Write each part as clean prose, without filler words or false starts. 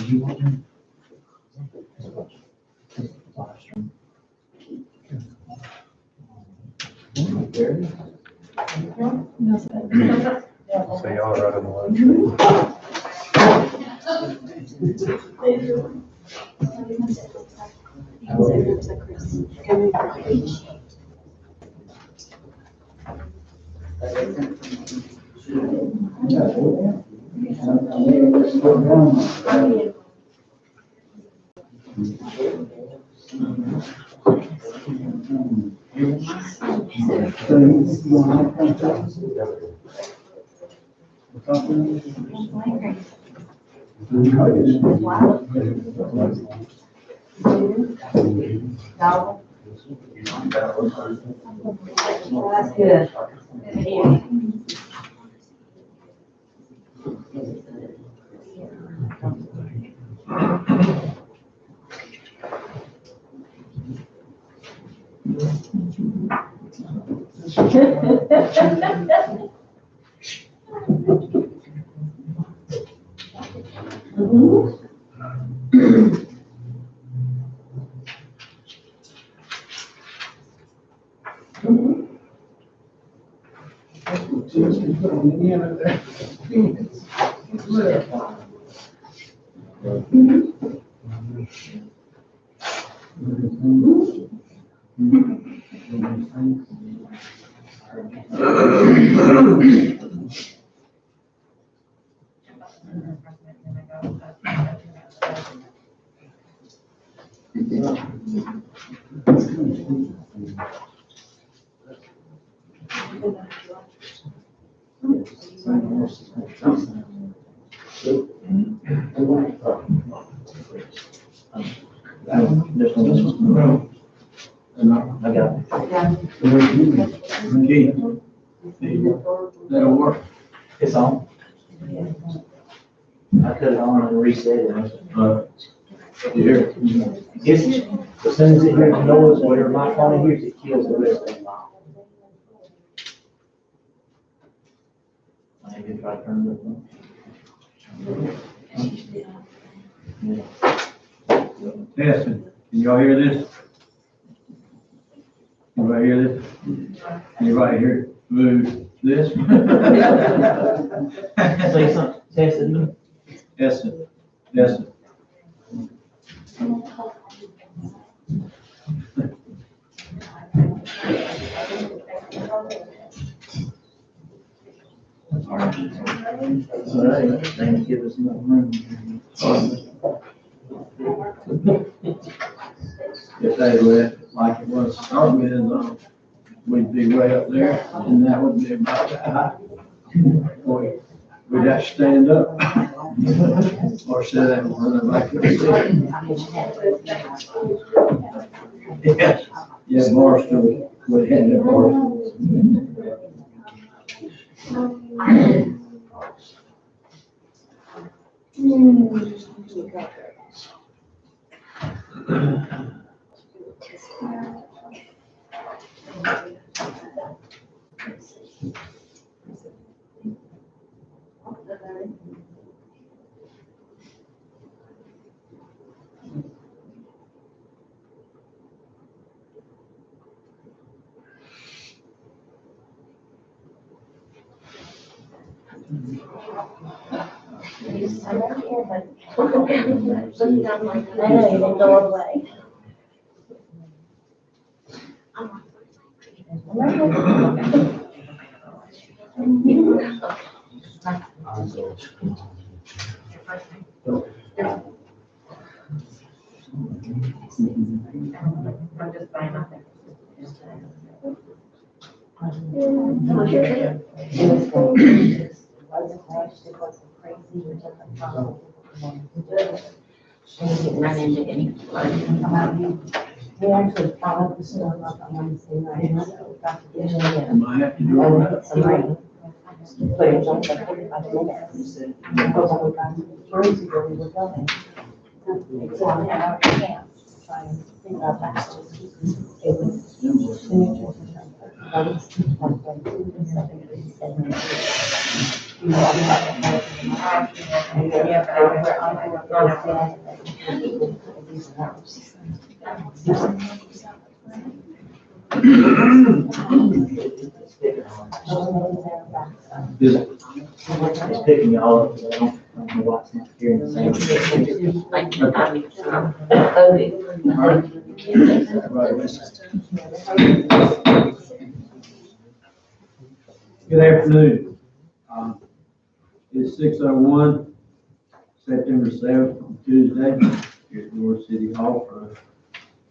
you want them? So y'all are right on the line. That's good. I got it. Okay. That'll work. It's on. I cut it on and reset it. You hear? It's, as soon as it hears the noise, whatever my phone hears, it kills the rest of the line. I can try to turn it on. Testing. Can y'all hear this? Anybody hear this? Anybody hear this? Say something, test it again. Testing. Testing. All right, thank you, give us enough room. If they left it like it was to start with, we'd be way up there, and that would be about that high. We'd have to stand up. Or sit down and run it like this. Yes, yeah, Barstow, we had that Barstow. Run into any. We actually followed the storm up on Wednesday night. Might have to do it. Some rain. But it was only like 45 minutes. Because when we got to the birds ago, we were going. So I had our camp, trying to figure out that. It was teenagers or something. Yeah, but It's picking y'all up, but I don't know why it's not hearing the same. Good afternoon. It's 6:01, September 7th, on Tuesday, here at North City Hall for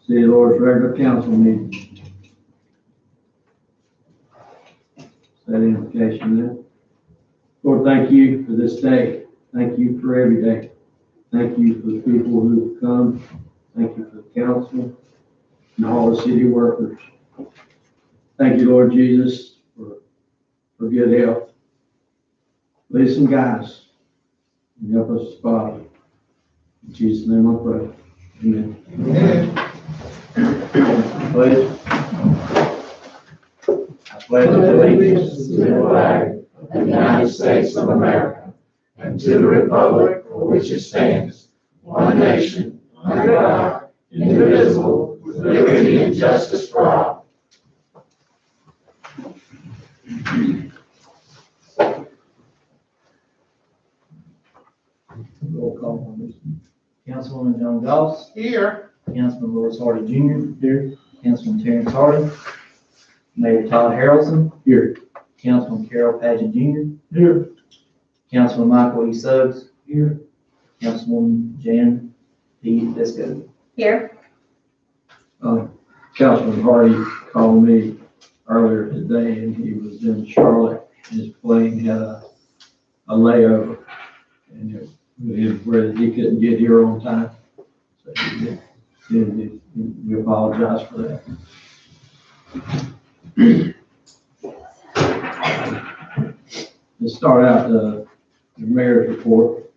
City of Lord's regular council meeting. That invocation there. Lord, thank you for this day. Thank you for every day. Thank you for the people who've come. Thank you for the council and all the city workers. Thank you, Lord Jesus, for good health. Lead some guys and help us, Father. In Jesus' name I pray. Amen. Pledge. I pledge allegiance to the flag of the United States of America and to the republic for which it stands, one nation, under God, indivisible, with liberty and justice for all. Roll call on this. Councilwoman John Goss, Here. Councilman Lewis Hardy Jr. Here. Councilman Terrence Hardy. Mayor Todd Harrelson. Here. Councilman Carol Paget Jr. Here. Councilman Michael E. Suggs. Here. Councilwoman Jan P. Fisco. Here. Councilman Hardy called me earlier today and he was in Charlotte. His plane had a layover and it was where he couldn't get here on time. So we apologize for that. Let's start out the mayor's report.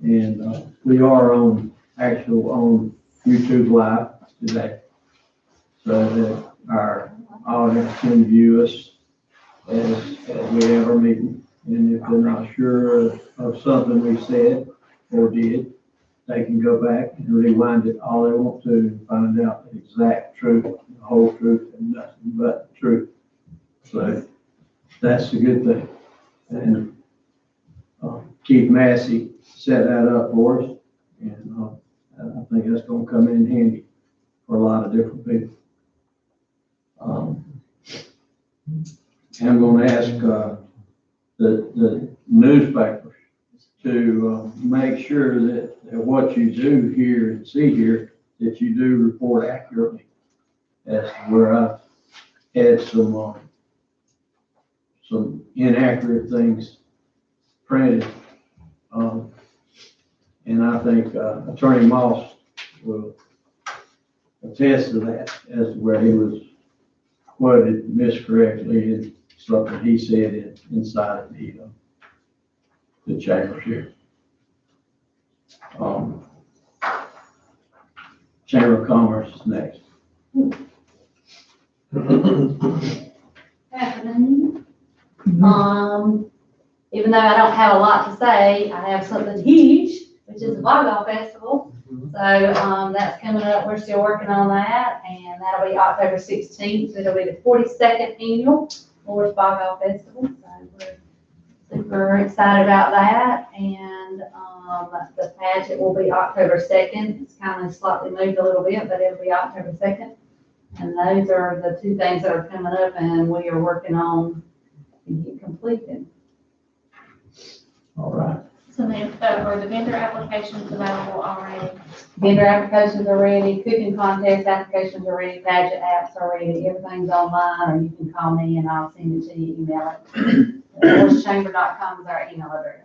And we are on YouTube Live today, so that our audience can view us as we have our meeting. And if they're not sure of something we said or did, they can go back and rewind it all they want to and find out the exact truth, the whole truth, and nothing but the truth. So that's a good thing. And Keith Massey set that up for us, and I think that's going to come in handy for a lot of different people. And I'm going to ask the newspapers to make sure that what you do hear and see here, that you do report accurately as to where I've had some inaccurate things printed. And I think Attorney Moss will attest to that as to where he was quoted miscorrectly in something he said inside of the chambers here. Chamber of Commerce is next. Happening. Even though I don't have a lot to say, I have something huge, which is the Volleyball Festival. So, that's coming up. We're still working on that, and that'll be October 16th. It'll be the 42nd annual Lord's Volleyball Festival. So we're super excited about that. And, the pageant will be October 2nd. It's kind of slightly moved a little bit, but it'll be October 2nd. And those are the two things that are coming up, and we are working on to get completed. All right. So then, are the vendor applications available already? Vendor applications are ready, cooking contest applications are ready, pageant apps are ready, everything's online, or you can call me and I'll send it to you, email it. Lord'sChamber.com is our email address.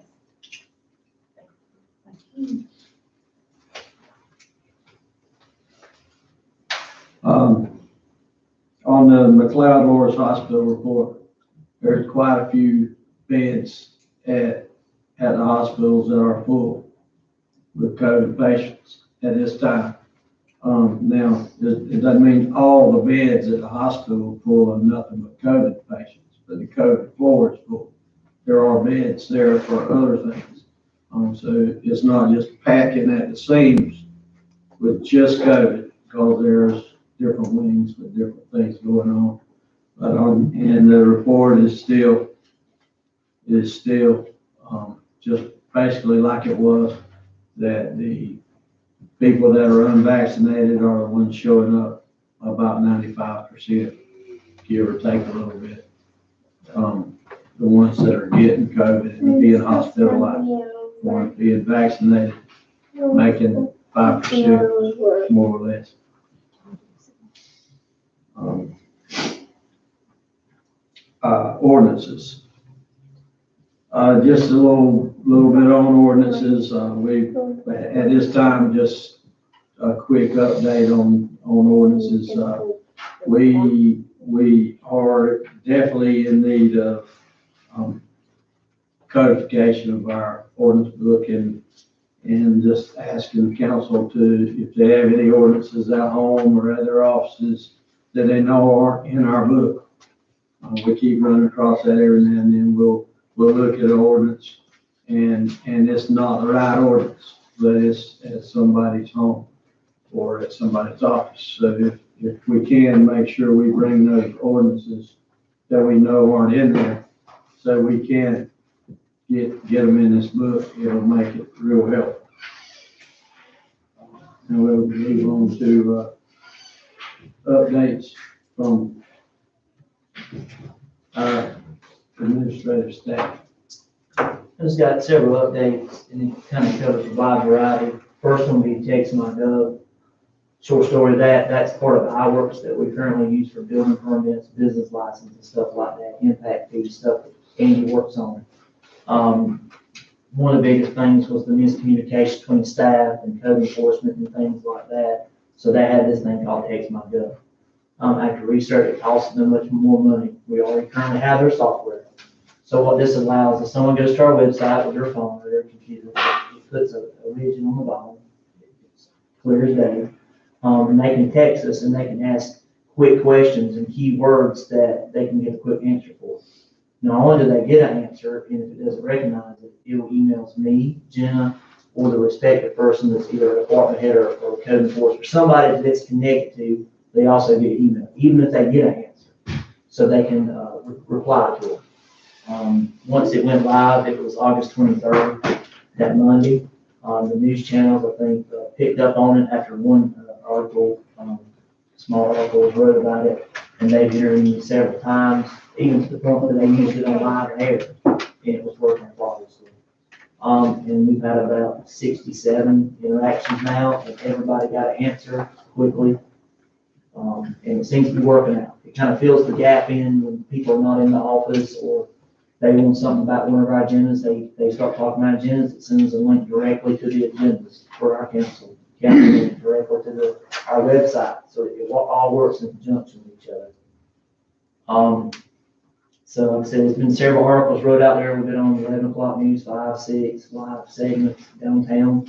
On the McLeod Loris Hospital report, there's quite a few beds at the hospitals that are full with COVID patients at this time. Now, it doesn't mean all the beds at the hospital are full of nothing but COVID patients, but the COVID floor is full. there are beds there for other things. So it's not just packing at the seams with just COVID, because there's different wings with different things going on. But and the report is still just basically like it was, that the people that are unvaccinated are the ones showing up about 95%, give or take a little bit. The ones that are getting COVID and being hospitalized, ones being vaccinated, making 5%, more or less. Ordinances. Just a little bit on ordinances. We, at this time, just a quick update on ordinances. We are definitely in need of codification of our ordinance book, and just asking the council to, if they have any ordinances at home or at their offices that they know aren't in our book. We keep running across that every now and then. We'll look at an ordinance and it's not the right ordinance, but it's at somebody's home or at somebody's office. So if we can, make sure we bring those ordinances that we know aren't in there, so we can get them in this book, it'll make it real helpful. And we'll move on to updates from our administrative staff. I just got several updates, and it kind of covers a wide variety. First one will be Text.gov. Short story, that's part of the iWorks that we currently use for building permits, business licenses, and stuff like that, impact fee stuff that Andy works on. One of the biggest things was the miscommunication between staff and code enforcement and things like that. So they had this thing called Text.gov. After research, it costs them much more money. We already currently have their software. So what this allows is someone goes to our website with their phone or their computer, it puts a widget on the bottom, it's clear as day, and they can text us and they can ask quick questions and keywords that they can get a quick answer for. Not only do they get an answer, and if it doesn't recognize it, it'll email me, Jenna, or the respective person that's either a department head or code enforcement, somebody that's connected to, they also get an email, even if they get an answer, so they can reply to it. Once it went live, it was August 23rd, that Monday. The news channels, I think, picked up on it after one article, small article was wrote about it, and they've interviewed me several times, even to the point that they used it on live air, and it was working flawlessly. And we've had about 67 interactions now, and everybody got an answer quickly. And it seems to be working out. It kind of fills the gap in when people are not in the office, or they want something about one of our agendas, they start talking about agendas, it sends a link directly to the agendas for our council. Link directly to our website, so it all works in conjunction with each other. So like I said, there's been several articles wrote out there. We've been on 11 o'clock news, 5, 6, live segments downtown.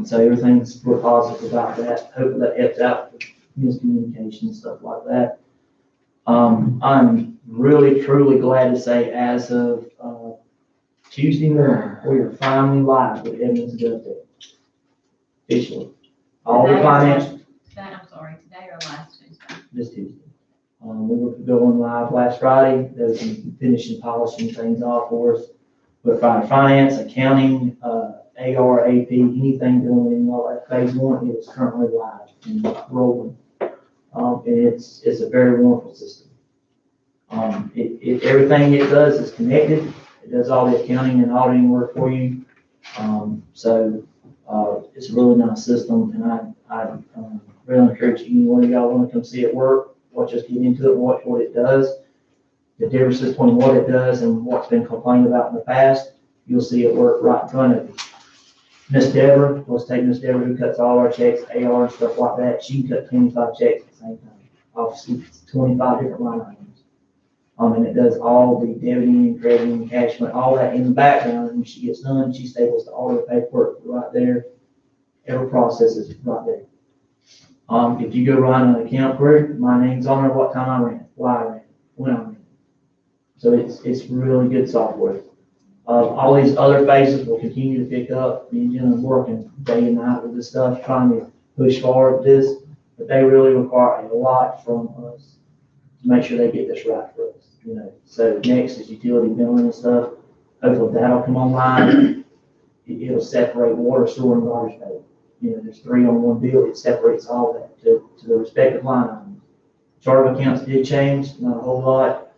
So everything's real positive about that. Hopefully that helps out with miscommunication and stuff like that. I'm really, truly glad to say, as of Tuesday morning, we are finally live with Edmonds Update. Officially. All the financial. Today or last Tuesday? This Tuesday. We were going live last Friday. They've been finishing polishing things off for us. But finance, accounting, AR, AP, anything doing in like phase 1 is currently live and rolling. And it's a very wonderful system. Everything it does is connected. It does all the accounting and auditing work for you. It's a really nice system, and I really encourage anyone of y'all want to come see it work, watch us get into it and watch what it does. The differences between what it does and what's been complained about in the past, you'll see it work right in front of you. Miss Deborah, let's take Miss Deborah, who cuts all our checks, AR and stuff like that. She can cut 25 checks at the same time. Obviously, it's 25 different line items. And it does all the debiting and crediting, encashment, all that in the background. And when she gets done, she staples all the paperwork right there. Every process is right there. If you go run an account query, my name's on there, what time I ran, why I ran, when I ran. So it's really good software. All these other phases will continue to pick up. Me and Jen are working day and night with this stuff, trying to push forward with this, but they really require a lot from us to make sure they get this right for us, you know. So next is utility billing and stuff. Hopefully that'll come online. It'll separate water, sewer, and garbage pay. You know, there's 3 on one bill. It separates all that to the respective line items. Chart of accounts did change, not a whole lot.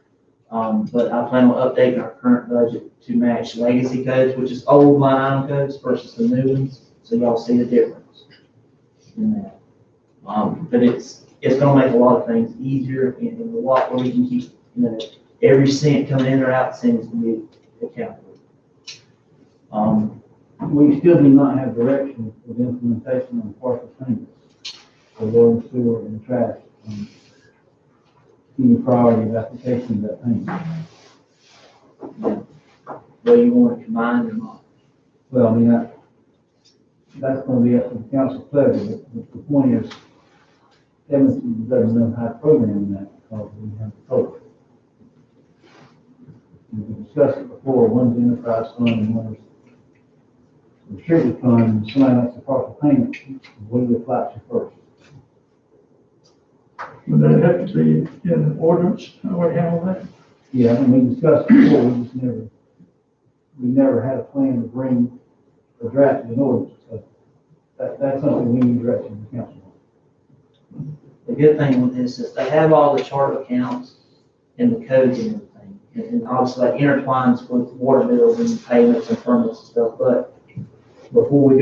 But I plan on updating our current budget to match legacy codes, which is old line item codes versus the new ones, so y'all see the difference in that. But it's gonna make a lot of things easier and a lot where we can keep, you know, every cent coming in or out, cent is gonna be accounted for. We still do not have direction for the implementation of partial payments for water, sewer, and trash. Any priority of application of that payment. Whether you want it combined or not. Well, I mean, that's gonna be up to the council pleasure, but the point is, Edmonton doesn't know how to program that, because we have to coach. We discussed it before, one's enterprise fund and one's restricted fund, and somebody makes a partial payment, what do you apply to first? Would that have to be in the ordinance, how we handle that? Yeah, and we discussed it before, we never had a plan to bring a draft to an ordinance, so that's something we need direction from the council. The good thing with this is they have all the chart of accounts and the codes and everything. And obviously that intertwines with water bills and payments and permits and stuff, but before we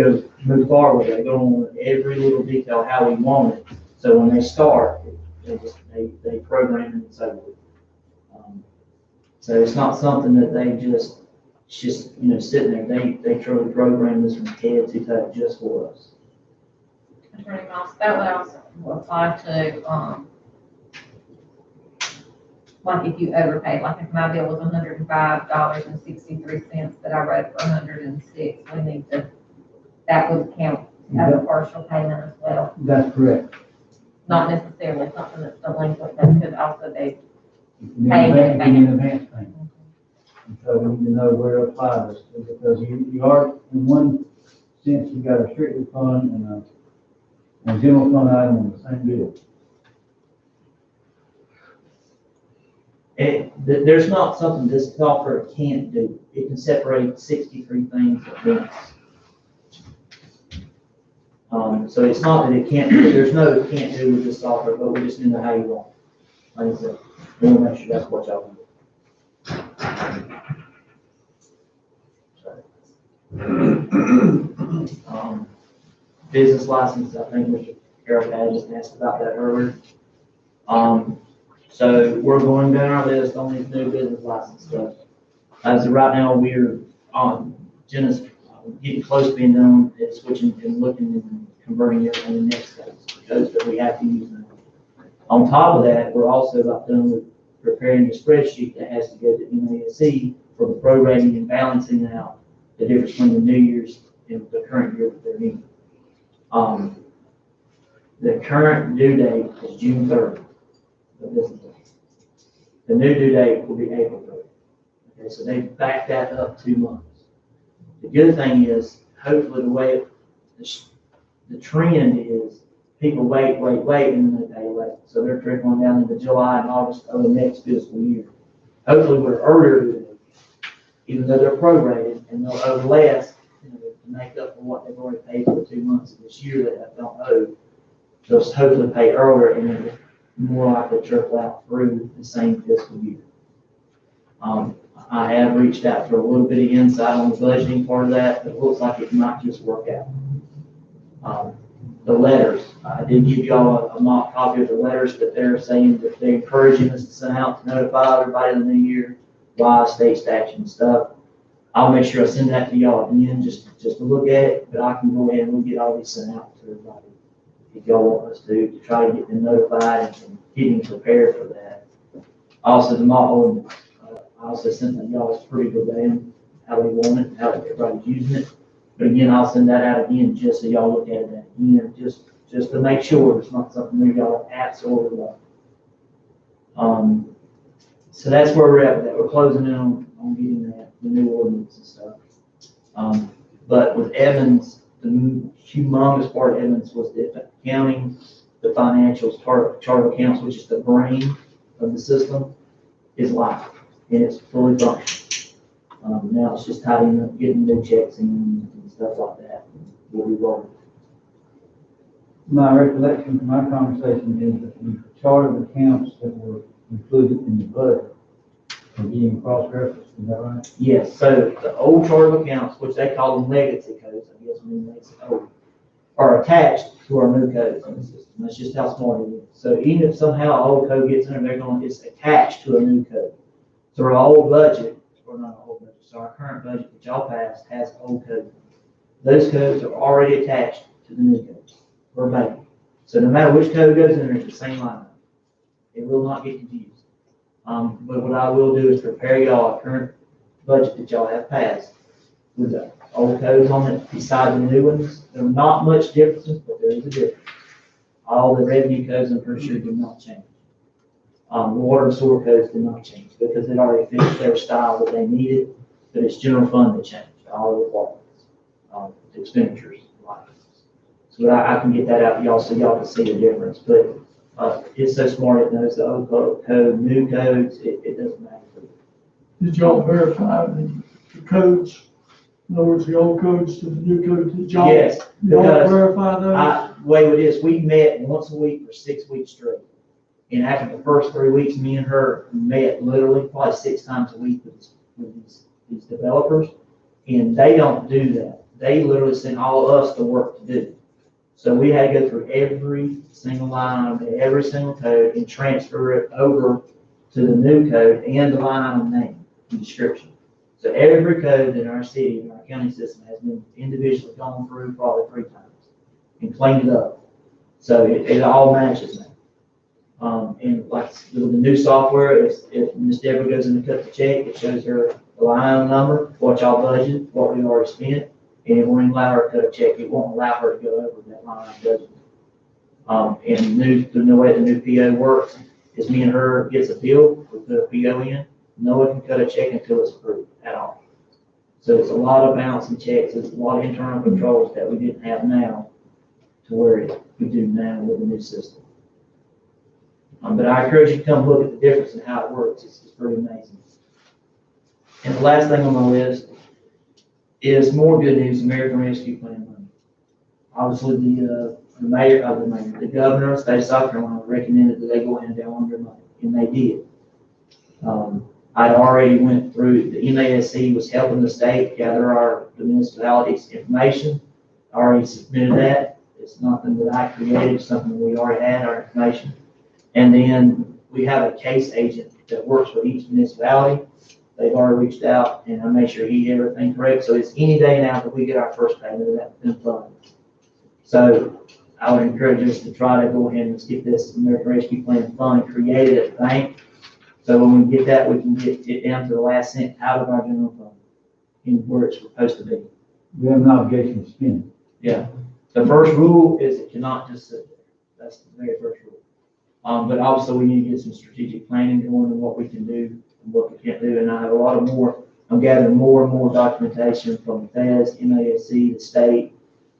move forward, they go on every little detail how we want it. So when they start, they program it and so forth. So it's not something that they just you know, sitting there. They truly program this from head to toe just for us. Attorney Moss, that would also apply to, like if you overpaid, like if my bill was $105.63, but I wrote for 106, we need to, that would count as a partial payment as well. That's correct. Not necessarily something that's delinquent, that could also be. An advance payment. And so we need to know where to apply this, because you are, in one sense, you got a restricted fund and a general fund item on the same bill. There's not something this software can't do. It can separate 63 things at once. So it's not that it can't do, there's no it can't do with this software, but we just need to know how you want it. Like I said, we want to make sure that's what y'all want. Business license, I think Mr. Carroll had just asked about that earlier. So we're going down our list on these new business license stuff. As of right now, we're on, Jenna's getting close to being done at switching and looking and converting everything in next phase, those that we have to use now. On top of that, we're also about done with preparing the spreadsheet that has to go to MASC for the programming and balancing out the difference between the New Year's and the current year that they're in. The current due date is June 3rd, the business day. The new due date will be April 3rd. Okay, so they backed that up 2 months. The good thing is, hopefully the way the trend is, people wait, and then they pay late. So they're trickling down into July and August of the next fiscal year. Hopefully we're earlier, even though they're prorated, and they'll owe less, you know, to make up for what they've already paid for the 2 months of this year that they don't owe. They'll hopefully pay earlier, and then more likely to trickle out through the same fiscal year. I have reached out for a little bit of insight on the budgeting part of that, but it looks like it might just work out. The letters, I did give y'all a mock copy of the letters, but they're saying that they're encouraging us to send out to notify everybody in the new year, why state statute and stuff. I'll make sure I send that to y'all again, just to look at it, but I can go ahead and we'll get all these sent out to everybody. If y'all want us to try to get them notified and getting prepared for that. Also, the mock ordinance, I also sent that y'all, it's pretty good verbatim, how they want it, how everybody's using it. But again, I'll send that out again, just so y'all look at it again, just to make sure it's not something that y'all absolutely love. So that's where we're at with that. We're closing in on getting that, the new ordinance and stuff. But with Evans, the humongous part of Evans was the accounting, the financials, chart of accounts, which is the brain of the system, is live and it's fully functional. Now it's just tidying up, getting new checks in and stuff like that. We'll be rolling. My recollection from our conversation is that the chart of accounts that were included in the budget are being cross-referenced, is that right? Yes, so the old chart of accounts, which they call them legacy codes, I guess when they say old, are attached to our new codes in the system. That's just how smart it is. So even if somehow an old code gets in there, they're going, it's attached to a new code. So our old budget, or not our old budget, so our current budget that y'all passed has old codes. Those codes are already attached to the new codes, verbatim. So no matter which code goes in there, it's the same line. It will not get confused. But what I will do is prepare y'all a current budget that y'all have passed with the old codes on it beside the new ones. There are not much differences, but there is a difference. All the revenue codes, I'm pretty sure, did not change. The water and sewer codes did not change because it already fits their style that they needed, but it's general fund that changed, all the requirements, the expenditures. So I can get that out to y'all so y'all can see the difference, but it's so smart, it knows the old code, new codes, it doesn't matter. Did y'all verify the codes? In other words, the old codes to the new codes? Did y'all, Yes, y'all because verify those? way with this, we met once a week for 6 weeks straight. And after the first 3 weeks, me and her met literally probably 6 times a week with these developers. And they don't do that. They literally send all of us the work to do. So we had to go through every single line item, every single code, and transfer it over to the new code and the line item name and description. So every code in our city, in our county system, has been individually gone through probably 3 times and cleaned it up. So it all matches now. And like with the new software, if Ms. Deborah goes in to cut the check, it shows her the line item number, what y'all budgeted, what we already spent, and it won't allow her to cut a check. It won't allow her to go over that line item budget. And the way the new PO works is me and her gets a bill, we put a PO in, no one can cut a check until it's approved at all. So it's a lot of balancing checks, it's a lot of internal controls that we didn't have now to where we do now with the new system. But I encourage you to come look at the difference in how it works. It's pretty amazing. And the last thing on my list is more good news, American Rescue Plan money. Obviously, the governor of the state of South Carolina recommended that they go ahead and down their money, and they did. I'd already went through, the MASC was helping the state gather the municipalities' information. I already submitted that. It's nothing that I created, it's something we already had, our information. And then we have a case agent that works with each municipality. They've already reached out and I made sure he did everything correct. So it's any day now that we get our first payment of that fund. So I would encourage us to try to go ahead and get this American Rescue Plan fund created at the bank. So when we get that, we can get it down to the last cent out of our general fund and where it's supposed to be. We have an obligation to spend. Yeah. The first rule is it cannot just sit there. That's the very first rule. But obviously we need to get some strategic planning going on what we can do and what we can't do. And I have a lot of I'm gathering more and more documentation from the feds, MASC, the state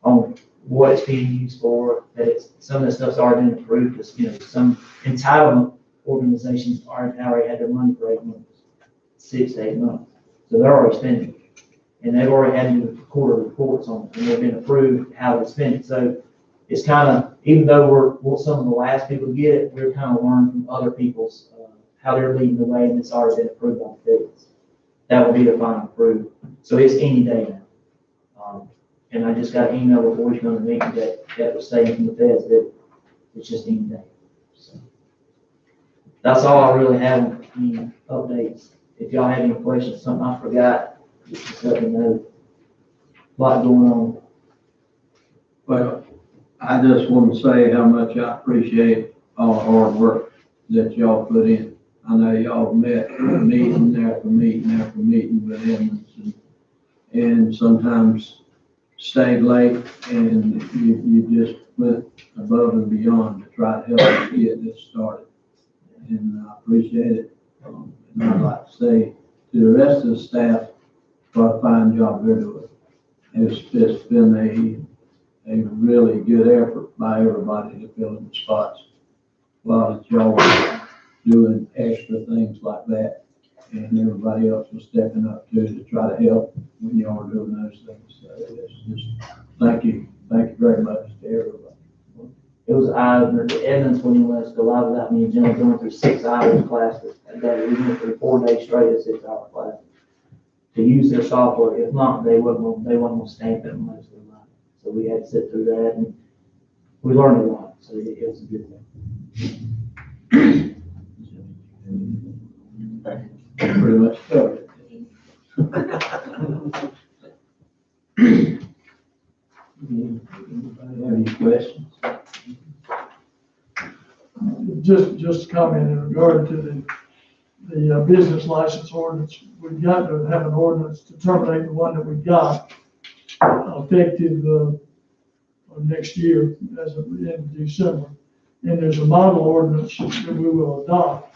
on what it's being used for, that some of the stuff's already been approved, because, some entitlement organizations already had their money for 8 months, 6 to 8 months. So they're already spending. And they've already had to do quarterly reports on it, and they've been approved how they spend it. So it's kind of, even though we're some of the last people to get it, we're kind of learning from other people's, how they're leading the way, and it's already been approved on the feds. That will be the final approval. So it's any day now. And I just got an email before we come to the meeting that was saying from the feds that it's just any day. So that's all I really have, any updates. If y'all have any questions, something I forgot, just let me know. A lot going on. Well, I just want to say how much I appreciate all the hard work that y'all put in. I know y'all met meeting after meeting after meeting with Edmonds and sometimes stayed late, and you just went above and beyond to try to help us get this started. And I appreciate it. And I'd like to say to the rest of the staff, what a fine job they're doing. It's been a really good effort by everybody to fill in the spots. While y'all were doing extra things like that, and everybody else was stepping up too to try to help when y'all were doing those things. So it's just, thank you very much to everybody. It was an eye-opener. Evans, when he went to school, I was out in Eugene going through 6 Irish classes a day. We went through 4 days straight of 6-hour classes to use their software. If not, they wasn't gonna stamp it most of the time. So we had to sit through that, and we learned a lot, so it was a good thing. Pretty much covered it. Anybody have any questions? Just a comment in regard to the business license ordinance. We've got to have an ordinance to terminate the one that we've got effective next year as of the end of December. And there's a model ordinance that we will adopt.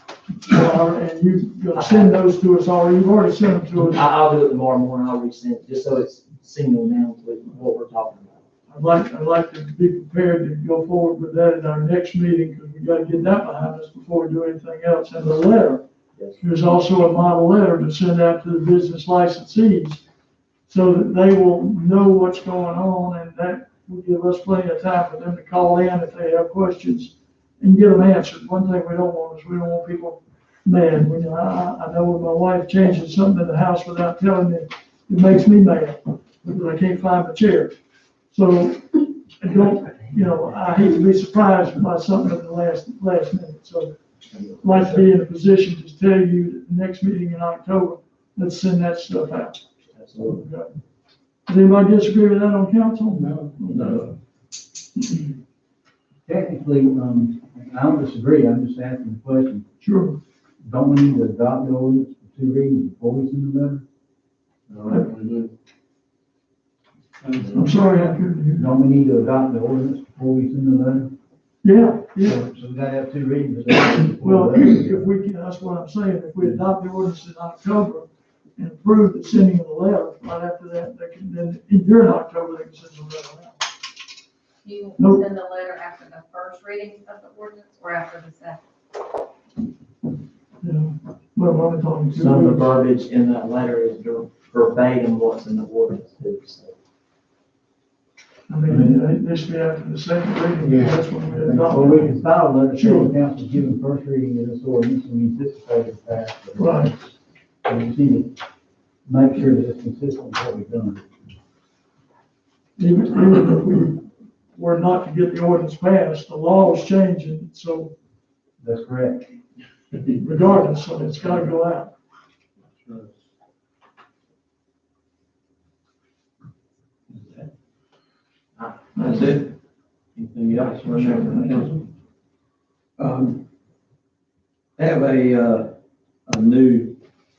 And you're gonna send those to us already. You've already sent them to us. I'll do it tomorrow morning. I'll resend it, just so it's singled down to what we're talking about. I'd like to be prepared to go forward with that at our next meeting, because we gotta get that behind us before we do anything else. And the letter, there's also a model letter to send out to the business licensees so that they will know what's going on, and that will give us plenty of time for them to call in if they have questions and get them answered. One thing we don't want is we don't want people mad. When I know when my wife changes something in the house without telling me, it makes me mad because I can't find my chair. So I don't, I hate to be surprised by something at the last minute. So I'd like to be in a position to tell you that the next meeting in October, let's send that stuff out. Absolutely. Okay. Does anybody disagree with that on council? No. Technically, I don't disagree, I'm just asking the question. Sure. Don't we need to adopt the ordinance for 2 readings before we send the letter? I'm sorry, I couldn't hear. Don't we need to adopt the ordinance before we send the letter? Yeah. So we gotta have 2 readings. Well, if we can, that's what I'm saying, if we adopt the ordinance in October and approve the sending of the letter, right after that, they can, then, during October, they can send the letter out. You Nope. send the letter after the first reading of the ordinance or after the second? Well, what we're talking to. Some of the verbiage in that letter is verbatim what's in the ordinance too, so. I mean, this be after the second reading, that's when we adopt. Well, we can file a letter, Sure. showing council giving first reading of this ordinance, and we anticipate it passed. Right. And we need to make sure that it's consistent with what we've done. Even if we were not to get the ordinance passed, the law is changing, so That's correct. regardless, so it's gotta go out. That's it. Anything else? Have a new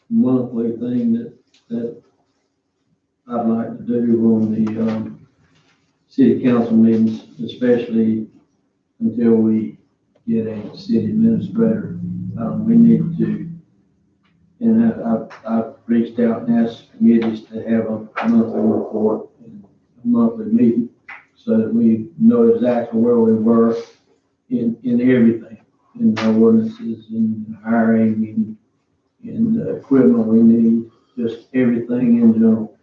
monthly thing that I'd like to do on the, city council meetings, especially until we get a city administrator. We need to, and I've reached out and asked committees to have a monthly report and a monthly meeting so that we know exactly where we were in everything, in the ordinances, in hiring, in the equipment we need, just everything in general,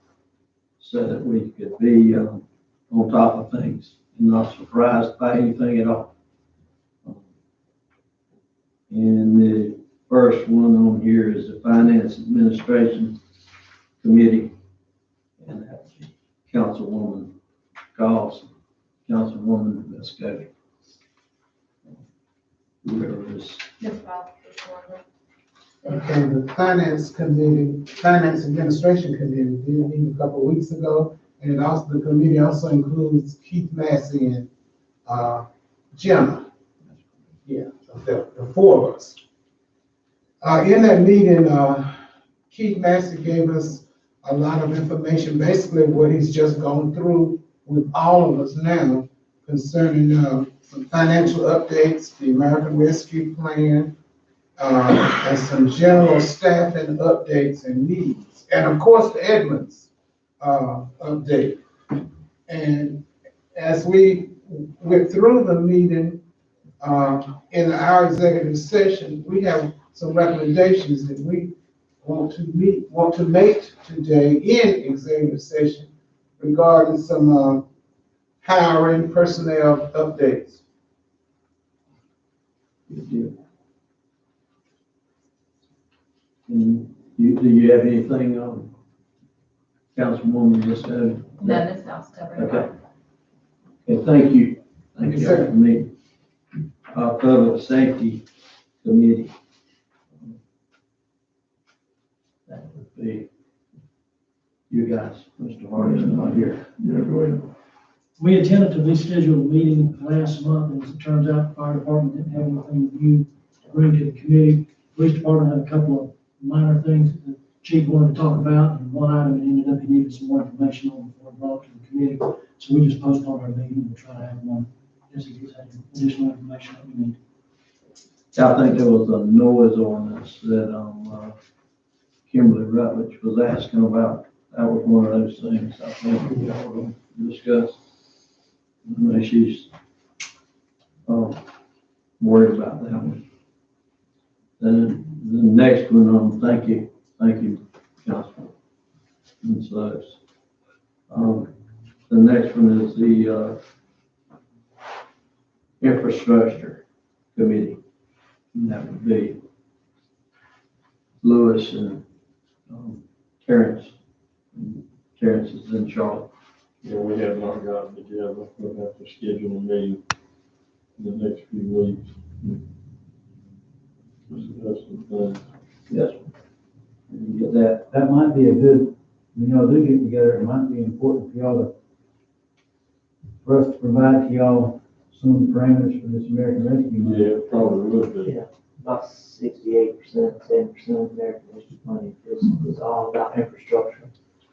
so that we could be on top of things and not surprised by anything at all. And the first one on here is the Finance Administration Committee, and that's Councilwoman Goss, Councilwoman Vesco. Whoever is, Okay, the Finance Administration Committee did meet a couple of weeks ago, and the committee also includes Keith Massey and, Jenna. Yeah, the 4 of us. In that meeting, Keith Massey gave us a lot of information, basically what he's just gone through with all of us now concerning, some financial updates, the American Rescue Plan, and some general staffing updates and needs. And of course, the Edmonds, update. And as we went through the meeting, in our executive session, we have some recommendations that we want to make today in executive session regarding some, hiring personnel updates. Good deal. And do you have anything, Councilwoman, just, No, Ms. House covered it. okay. Okay, thank you. Thank you, Sir. for me. Public Safety Committee. That would be you guys, Mr. Hardy's not here. Yeah, go ahead. We intended to reschedule a meeting last month, and as it turns out, the fire department didn't have anything new to bring to the committee. Police department had a couple of minor things that the chief wanted to talk about, and one item ended up he needed some more information on before it brought to the committee. So we just postponed our meeting, we'll try to have one, just in case I had additional information that we need. I think there was a noise ordinance that, Kimberly Rutledge was asking about. That was one of those things I think we all will discuss. I know she's, worried about that one. Then the next one, thank you, Councilman. And so, the next one is the, Infrastructure Committee. And that would be Lewis and, Terrence. And Terrence is in Charlotte. Yeah, we have not gotten together. We'll have to schedule a meeting in the next few weeks. Discuss some things. Yes. You get that? That might be a good, when y'all do get together, it might be important for y'all to, for us to provide to y'all some of the parameters for this American Rescue money. Yeah, it probably would be. Yeah, about 68%, 70% of American Rescue money is all about infrastructure.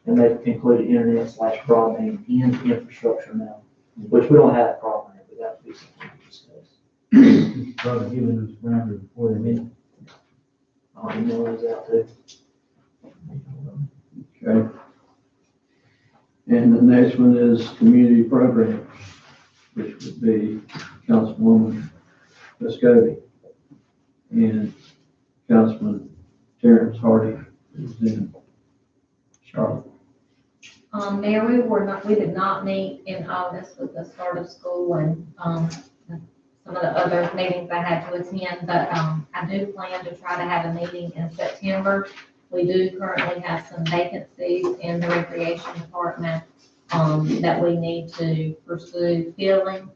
And they've included internet/broadband in infrastructure now, which we don't have a problem with, but that would be something to discuss. You should probably give them those parameters before they meet. I'll email those out too. Okay. And the next one is community programs, which would be Councilwoman Vescovi and Councilman Terrence Hardy is in Charlotte. Mayor, we did not meet in August with the start of school and, some of the other meetings I had to attend, but, I do plan to try to have a meeting in September. We do currently have some vacancies in the recreation department, that we need to pursue filling.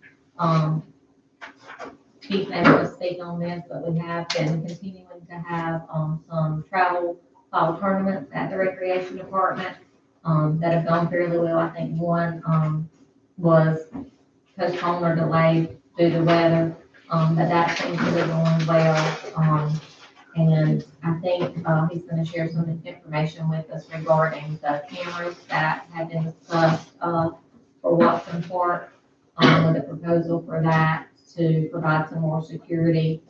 Keith may want to speak on this, but we have been continuing to have, some travel fall tournaments at the recreation department, that have gone fairly well. I think one, was postponed or delayed due to weather, but that seems to be going well. And I think, he's gonna share some information with us regarding the cameras that have been discussed, for Watson Park, with a proposal for that to provide some more security,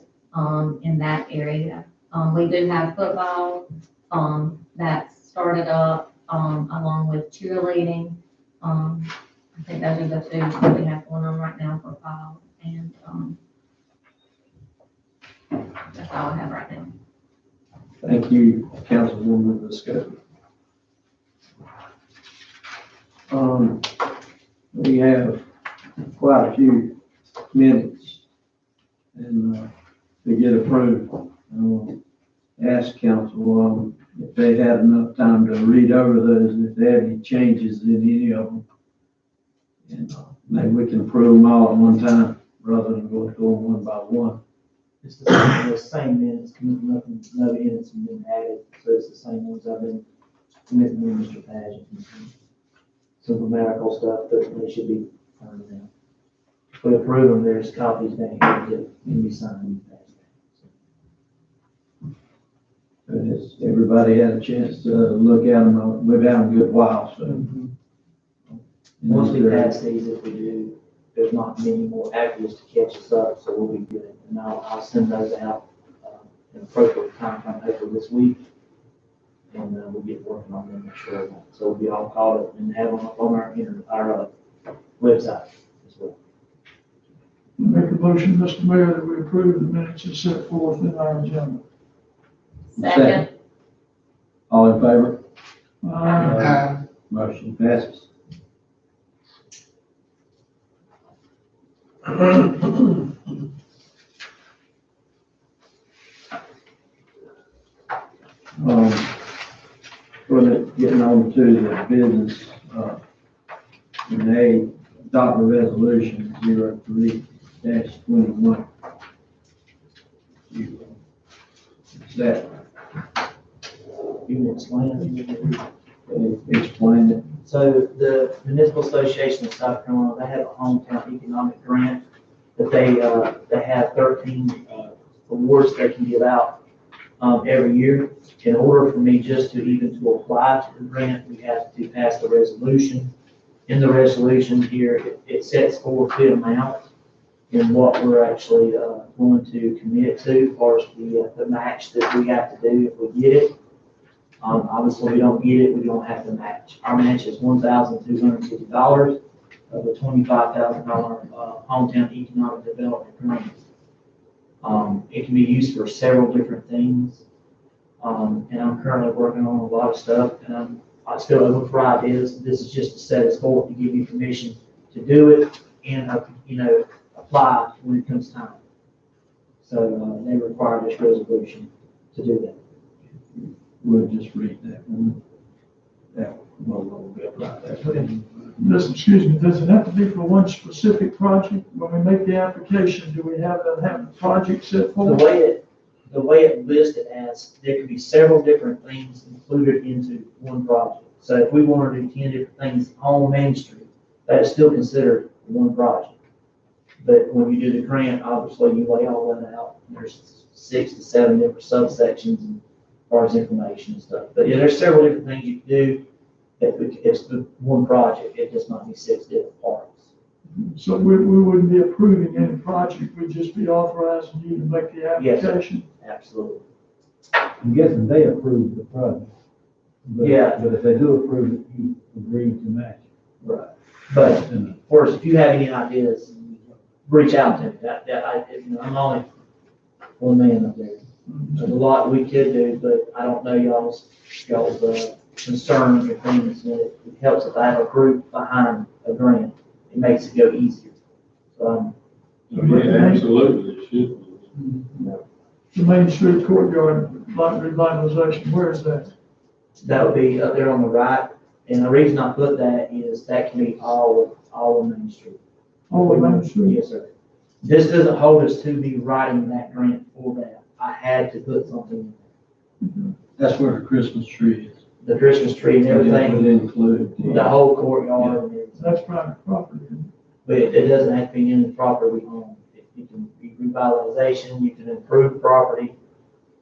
in that area. We do have football, that's started up, along with cheerleading. I think those are the two that we have going on right now for fall, and, that's all I have right now. Thank you, Councilwoman Vescovi. We have quite a few minutes and, to get approved. Ask council, if they had enough time to read over those, and if they have any changes in any of them. And, maybe we can approve them all at one time, rather than going through them one by one. It's the same minutes, nothing, no minutes have been added, so it's the same ones I've been committing with Mr. Pageant. Some grammatical stuff, but they should be fine now. If we approve them, there's copies down here that can be signed. And has everybody had a chance to look at them? We've had them a good while, so. Once we pass these, if we do, there's not many more actors to catch us up, so we'll be good. And I'll send those out an appropriate time frame hopefully this week. And we'll get working on them, sure. So we'll be all caught up and have them up on our website as well. Make a motion, Mr. Mayor, that we approve the minutes as set forth in our agenda. Second. All in favor? Motion. Motion passes. Getting on to the business, they adopt a resolution 03-21. Is that, You can explain it? So the Municipal Association of South Carolina, they have a hometown economic grant that they have 13 awards they can give out every year. In order for me just to even to apply to the grant, we have to pass the resolution. In the resolution here, it sets forth the amount and what we're actually going to commit to as far as the match that we have to do if we get it. Obviously, we don't get it, we don't have to match. Our match is $1,250 of a $25,000 hometown economic development grant. It can be used for several different things. And I'm currently working on a lot of stuff, and I'm still open for ideas. This is just to set us forward to give you permission to do it and, apply when it comes time. So, they require this resolution to do that. We'll just read that one. That one a little bit right there. Excuse me, does it have to be for one specific project? When we make the application, do we have to have the project set The forth? way it listed as, there could be several different things included into one project. So if we wanted to do 10 different things on Main Street, that is still considered one project. But when you do the grant, obviously you lay all that out. There's 6 to 7 different subsections as far as information and stuff. But yeah, there's several different things you can do. It's the one project, it just might be 6 different parts. So we wouldn't be approving any project, we'd just be authorizing you to make the Yes, sir. application? Absolutely. I'm guessing they approved the project. But- Yeah. But if they do approve it, you agree to match. Right. But And of course, if you have any ideas, reach out to me. I'm only one man up there. There's a lot we could do, but I don't know y'all's concerns or things. It helps if I have a group behind a grant. It makes it go easier. So, Absolutely, it should. The Main Street Courtyard revitalization, where is that? that would be up there on the right. And the reason I put that is that can be all of Main Street. Oh, Main Street? Yes, sir. This doesn't hold us to me writing that grant for that. I had to put something in That's where the Christmas tree is. there. The Christmas tree and It everything, include. the whole courtyard and everything. That's private property. But it doesn't have to be in the property we own. It can be revitalization, you can improve property.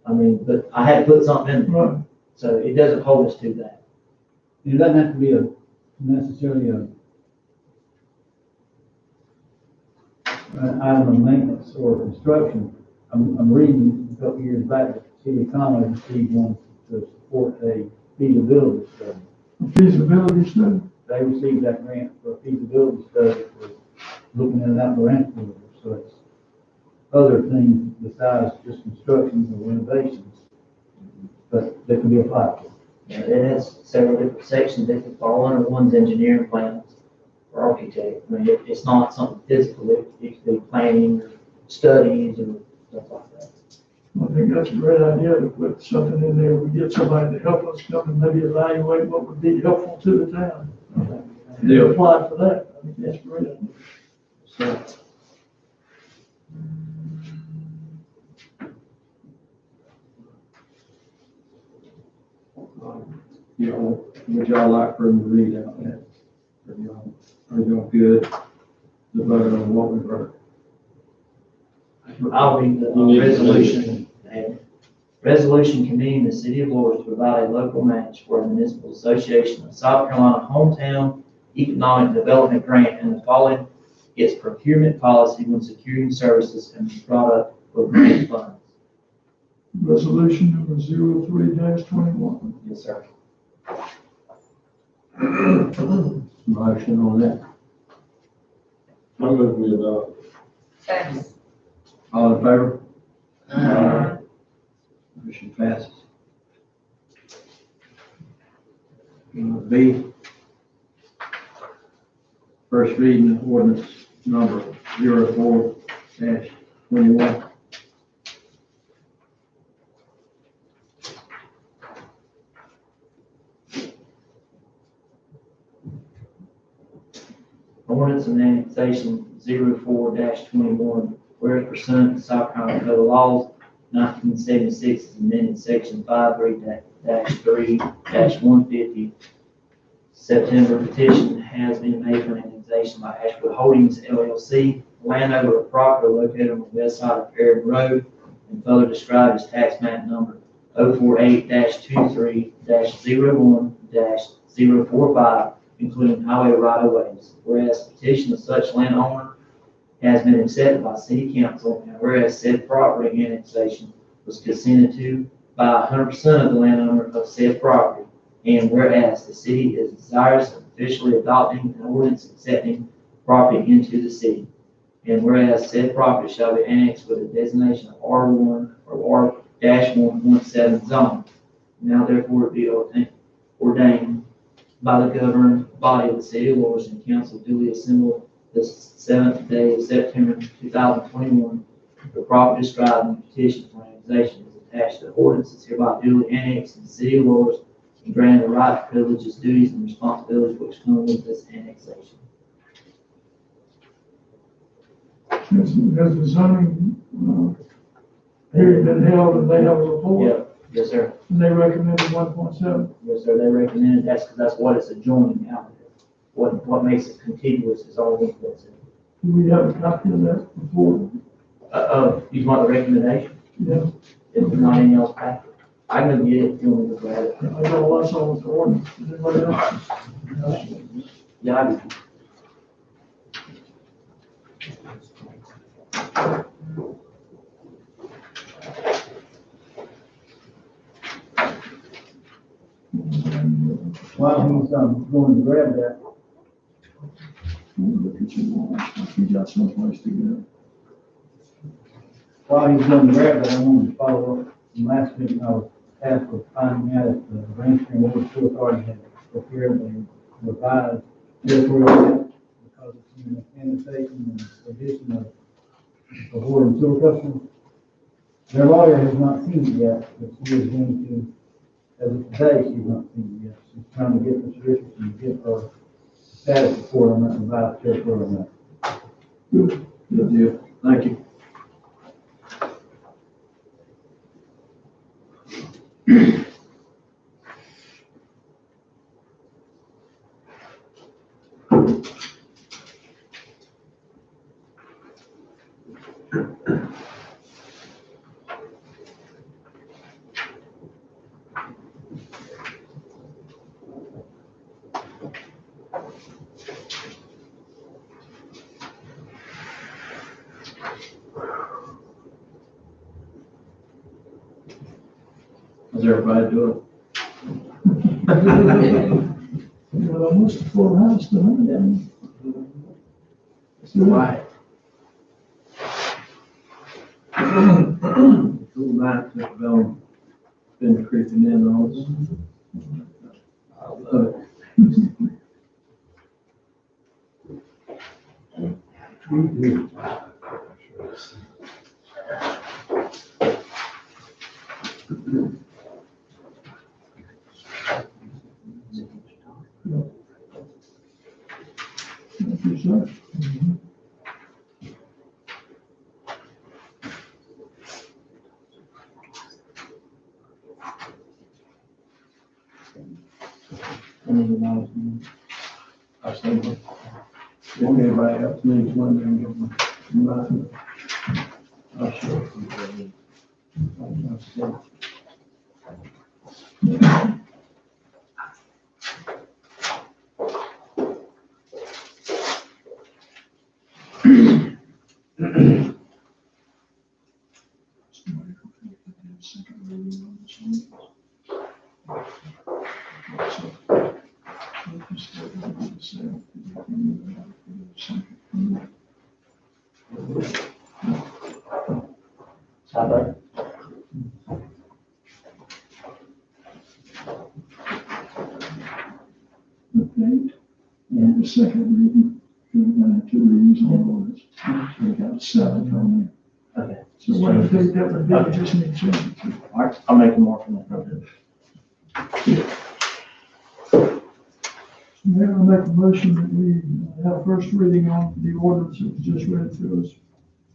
I mean, but I had to put something in there, Right. so it doesn't hold us to that. it doesn't have to be necessarily an item of maintenance or construction. I'm reading a couple years back, that the City of Conway received one to support a feasibility study. A feasibility study? They received that grant for a feasibility study for looking at an outdoor amphitheater. So it's other things besides just construction or renovations, but they can be applied to. And it has several different sections that can fall under. One's engineering plans or architect. I mean, it's not something physical, it could be planning or studies or stuff like that. I think that's a great idea to put something in there. We get somebody to help us come and maybe evaluate what would be helpful to the town. They apply for that. I think that's great. So, would y'all like for him to read out that? Are y'all good to vote on what we heard? I'll read the resolution. Resolution convening the city of Louisville to provide a local match for a municipal association of South Carolina hometown economic development grant and the following its procurement policy when securing services and product for grant funds. Resolution number 03-21. Yes, sir. Motion on that. I move we adopt. Second. All in favor? Motion passes. B, first reading of ordinance number 04-21. Ordinance and annexation 04-21, whereas pursuant to South Carolina Code of Laws, 1976 is amended section 53-3-150. September petition has been made for an annexation by Ashwood Holdings LLC, landowner of property located on the west side of Fairwood Road, and further described as tax map number 048-23-01-045, including highway right-of-ways. Whereas petition of such landowner has been accepted by city council, and whereas said property annexation was consented to by 100% of the landowner of said property, and whereas the city is desirous of officially adopting an ordinance accepting property into the city, and whereas said property shall be annexed with a designation of R1 or R-117 zone. Now therefore be ordained by the governing body of the city of Lawrence and council duly assembled the 7th day of September 2021. The property described in the petition for annexation is attached to the ordinance is hereby duly annexed in the city of Lawrence and granted the right, privileges, duties, and responsibilities which come with this annexation. Has the zoning, hearing been held and they have a report? Yeah, yes, sir. And they recommended 1.7? Yes, sir. They recommended that's because that's what it's adjoining out there. What makes it contiguous is all these what's in. Do we have a copy of that report? You want the recommendation? Yeah, If there's not anything else back, I can get it if you want me to grab it. I got lots on with the ordinance. Does anybody else? Yeah, I do. While he's, going to grab that, Look at your wall. You got someplace to go. while he's going to grab that, I wanted to follow up. From last meeting, I was tasked with finding out if the Rankin Water Sewer Authority had prepared a revised territorial map because it's in the annexation and addition of water and sewer customers. Their lawyer has not seen it yet, but she is going to, as of today, she's not seen it yet. She's trying to get Mr. Richardson to get her status report on that revised territorial map. Good deal. Thank you. How's everybody doing? Well, almost a full house tonight. It's quiet. Cool night, just been creeping in on us. I love it. Thank you, sir. I think, if anybody else needs one, then give them mine. I'll show you. Second How about? Okay, and the second reading, we're gonna have two readings on ordinance. We got 7 on there. Okay. So what I think that would be, just need to change it. All right, I'll make a mark on that. Mayor, I make a motion that we have first reading on the ordinance that was just read to us,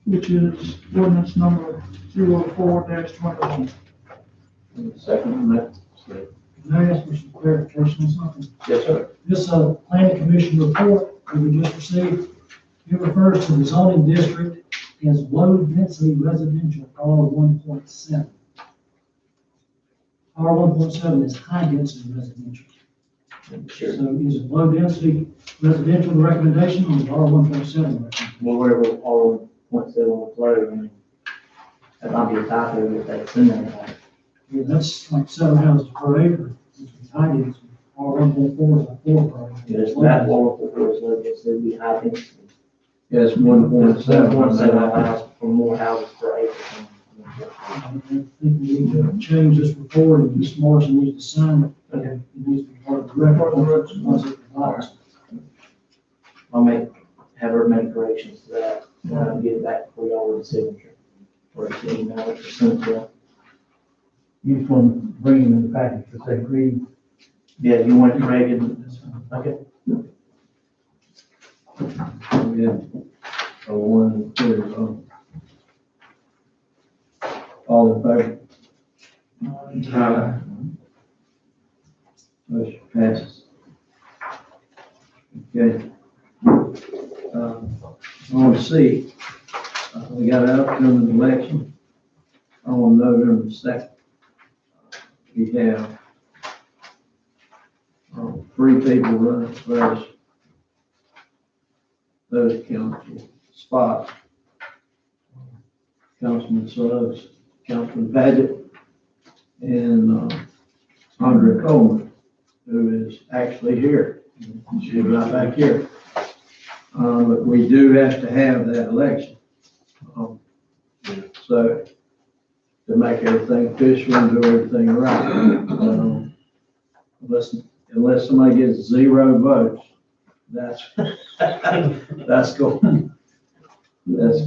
which is ordinance number 04-21. Second on that. Can I ask for some clarification on something? Yes, sir. This, planning commission report that we just received, it refers to the zoning district as low density residential, R1.7. R1.7 is high density residential. Sure. So is it low density residential the recommendation or is R1.7 the recommendation? Well, whatever all points they will flow, I mean, that might be a typo if that's in there. Yeah, that's like 7 houses per acre, which is high density. R1.4 is like 4 per acre. Yes, that one for is low density, it'd be high density. Yes, 1.7. 1.7 allows for more houses per acre. I think we need to change this report and Ms. Morrison needs to sign it. Okay. It needs to be part of the record once it provides. I'll have her make corrections to that, and I'll get it back for y'all with a signature. Or to email it or send it to them. You just want to bring them in the package for second reading. Yeah, you want it corrected? Okay. We have a 1 and 2, all in favor? Aye. Motion passes. Okay. On C, we got an upcoming election on November 2nd. We have 3 people running for those council spots. Councilman Suggs, Councilman Paget, and Andrea Coleman, who is actually here. She's right back here. But we do have to have that election. So to make everything official and do everything right. Unless somebody gets 0 votes, that's, that's going, that's,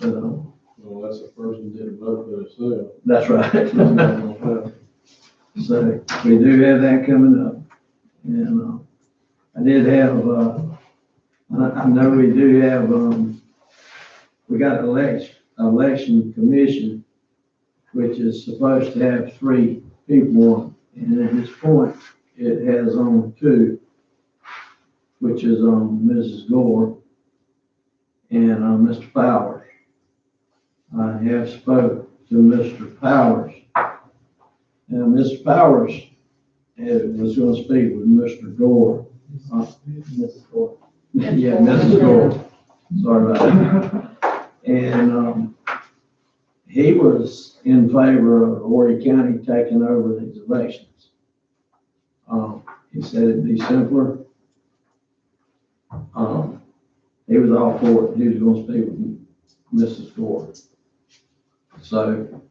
Unless a person didn't vote for themselves. that's right. So we do have that coming up. And I did have, I know we do have, we got election commission, which is supposed to have 3 people on it. And at this point, it has on 2, which is Mrs. Gore and Mr. Powers. I have spoke to Mr. Powers. And Mr. Powers was going to speak with Mr. Gore. Mrs. Gore. Yeah, Mrs. Gore. Sorry about that. And he was in favor of Horry County taking over these elections. He said it'd be simpler. He was all for it. He was going to speak with Mrs. Gore. So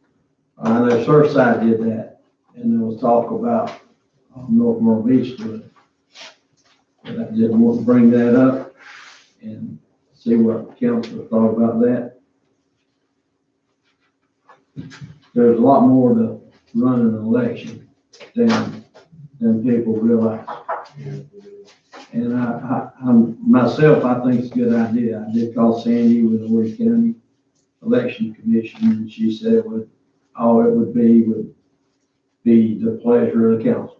I know Surfside did that, and there was talk about North Myrtle Beach doing it. But I didn't want to bring that up and see what council thought about that. There's a lot more to run an election than people realize. And I'm myself, I think it's a good idea. I did call Sandy with the Horry County Election Commission, and she said all it would be the pleasure of the council.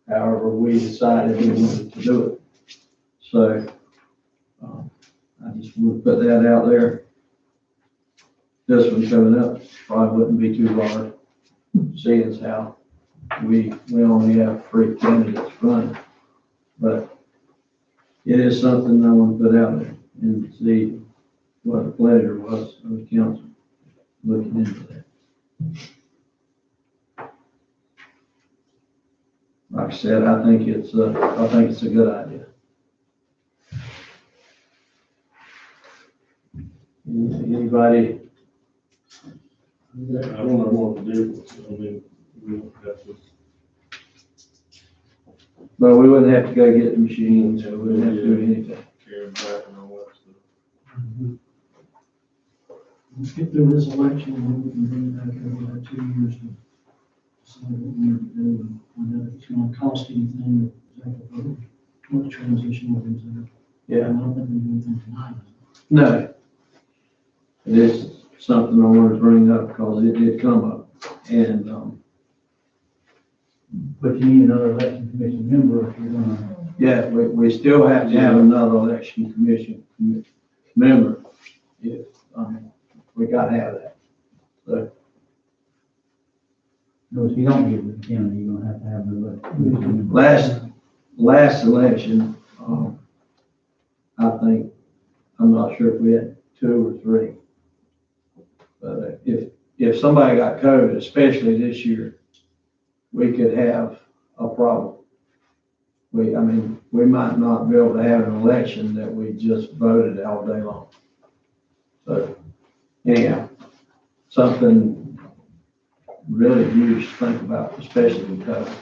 However, we decided we wanted to do it. So, I just want to put that out there. This one coming up probably wouldn't be too hard, seeing as how we only have 3 candidates running. But it is something I want to put out there and see what the pleasure was of the council looking into that. Like I said, I think it's a good idea. Anybody? I don't know what the difference, I mean, we don't have to. But we wouldn't have to go get the machines, we wouldn't have to do anything. Carry back and all that stuff. Let's get through this election and then we can bring it back over about 2 years to decide what we need to do. And if it's gonna cost anything, exactly what the transition will be. Yeah. I don't think we do anything tonight. No. It is something I wanted to bring up because it did come up. And, But you need another election commission member if you're gonna. yeah, we still have to have another election commission member. If, we gotta have that. So, No, if you don't get with the county, you're gonna have to have another election commission member. last election, I think, I'm not sure if we had 2 or 3. But if somebody got COVID, especially this year, we could have a problem. We might not be able to have an election that we just voted all day long. So anyhow, something really huge to think about, especially with COVID.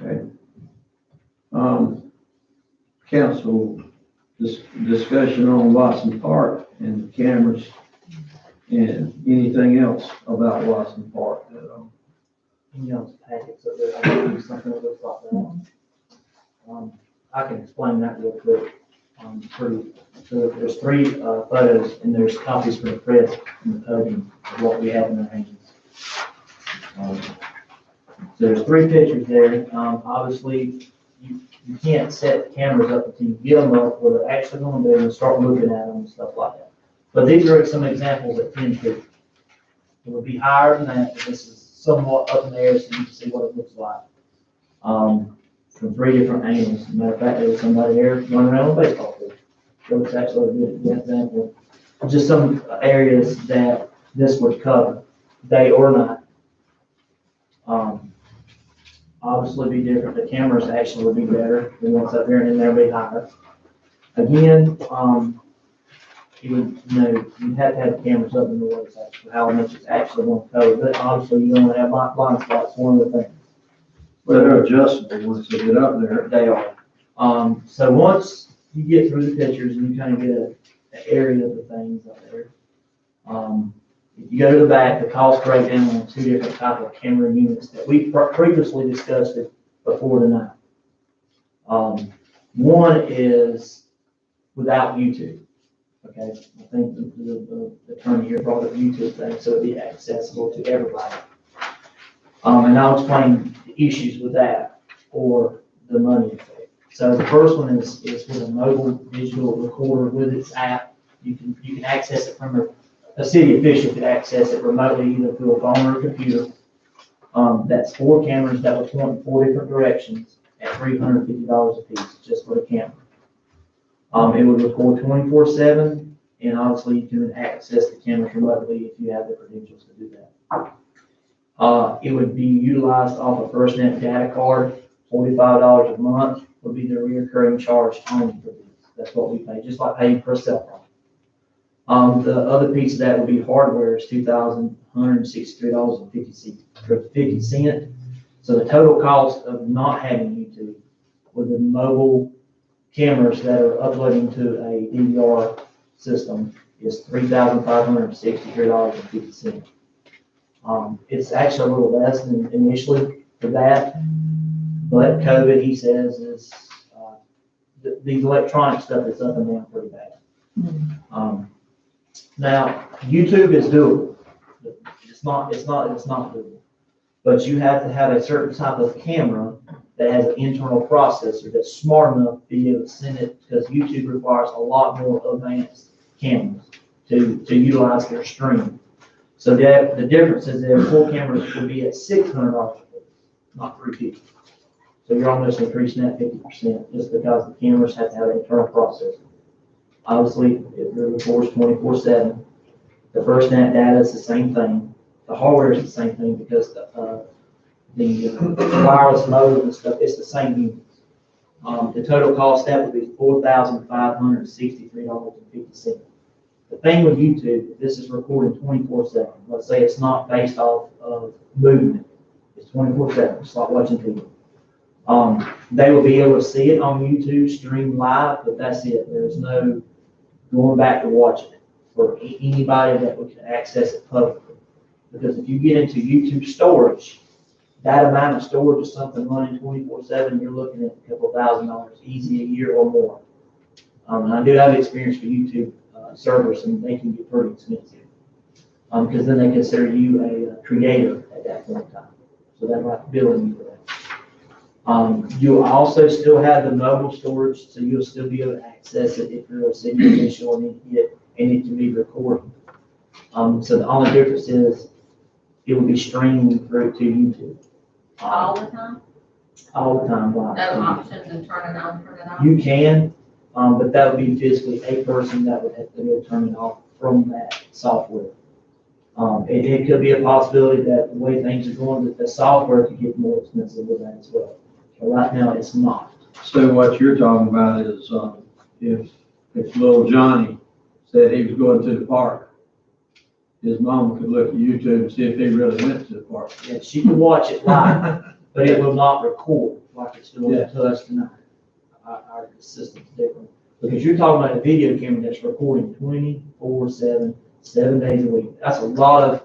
Okay. Council discussion on Watson Park and the cameras and anything else about Watson Park that, Packets of there, I do something that looks like that. I can explain that real quick. So there's 3 photos and there's copies for the press and the podium of what we have in our hands. So there's 3 pictures there. Obviously, you can't set the cameras up until you get them up where they're actually going to do and start looking at them and stuff like that. But these are some examples at 10 feet. It would be higher than that, but this is somewhat up in the air so you can see what it looks like. From 3 different angles. As a matter of fact, there was somebody here running around with a baseball field. So it's actually a good example. Just some areas that this would cover, day or night. Obviously be different. The cameras actually would be better. The ones up there and then they'll be higher. Again, you would, you'd have to have the cameras up in the waist, actually, how much it's actually going to cover. But obviously you don't have blind spots, one of the things. well, they're adjustable once they get up there. They are. So once you get through the pictures and you kind of get an area of the things up there, if you go to the back, the cost breakdown on 2 different type of camera units that we previously discussed it before tonight. One is without YouTube. Okay, I think the attorney here brought up YouTube thing, so it'd be accessible to everybody. And I'll explain the issues with that or the money effect. So the first one is with a mobile digital recorder with its app. You can access it from a city official could access it remotely either through a phone or a computer. That's 4 cameras that will point in 4 different directions at $350 a piece, just for the camera. It would record 24/7, and obviously you can access the cameras remotely if you have the credentials to do that. It would be utilized off a FirstNet data card. $45 a month would be the recurring charge only for these. That's what we pay, just like paying for a cell phone. The other piece of that would be hardware is $2,163.50. So the total cost of not having YouTube with the mobile cameras that are uploading to a DVR system is $3,563.50. It's actually a little less than initially for that, but COVID, he says, is these electronic stuff is up and down pretty bad. Now, YouTube is doable. It's not doable. But you have to have a certain type of camera that has an internal processor that's smart enough to be able to send it, because YouTube requires a lot more advanced cameras to utilize their stream. So that the difference is that 4 cameras would be at $600 a piece, not $350. So you're almost increasing that 50% just because the cameras have to have an internal processor. Obviously, it records 24/7. The FirstNet data is the same thing. The hardware is the same thing because the wireless modem and stuff, it's the same units. The total cost, that would be $4,563.50. The thing with YouTube, this is recorded 24/7. Let's say it's not based off of movement. It's 24/7, it's like watching TV. They will be able to see it on YouTube, stream live, but that's it. There's no going back to watching it for anybody that would access it publicly. Because if you get into YouTube storage, that amount of storage is something running 24/7, you're looking at a couple $1,000 easy a year or more. And I do have experience with YouTube servers, and they can get pretty expensive. Because then they consider you a creator at that point in time. So they're like billing you for that. You'll also still have the mobile storage, so you'll still be able to access it if you're a city official and it can be recorded. So the only difference is it will be streamed through to YouTube. All the time? All the time. Live. No option to turn it on, turn it off? You can, but that would be physically a person that would have to go turn it off from that software. It could be a possibility that the way things are going, that the software could get more expensive with that as well. But right now, it's not. So what you're talking about is, if little Johnny said he was going to the park, his mom could look at YouTube and see if he really went to the park. Yeah, she can watch it live, but it will not record like it's doing to us tonight. Our system's different. Because you're talking about a video camera that's recording 24/7, 7 days a week. That's a lot of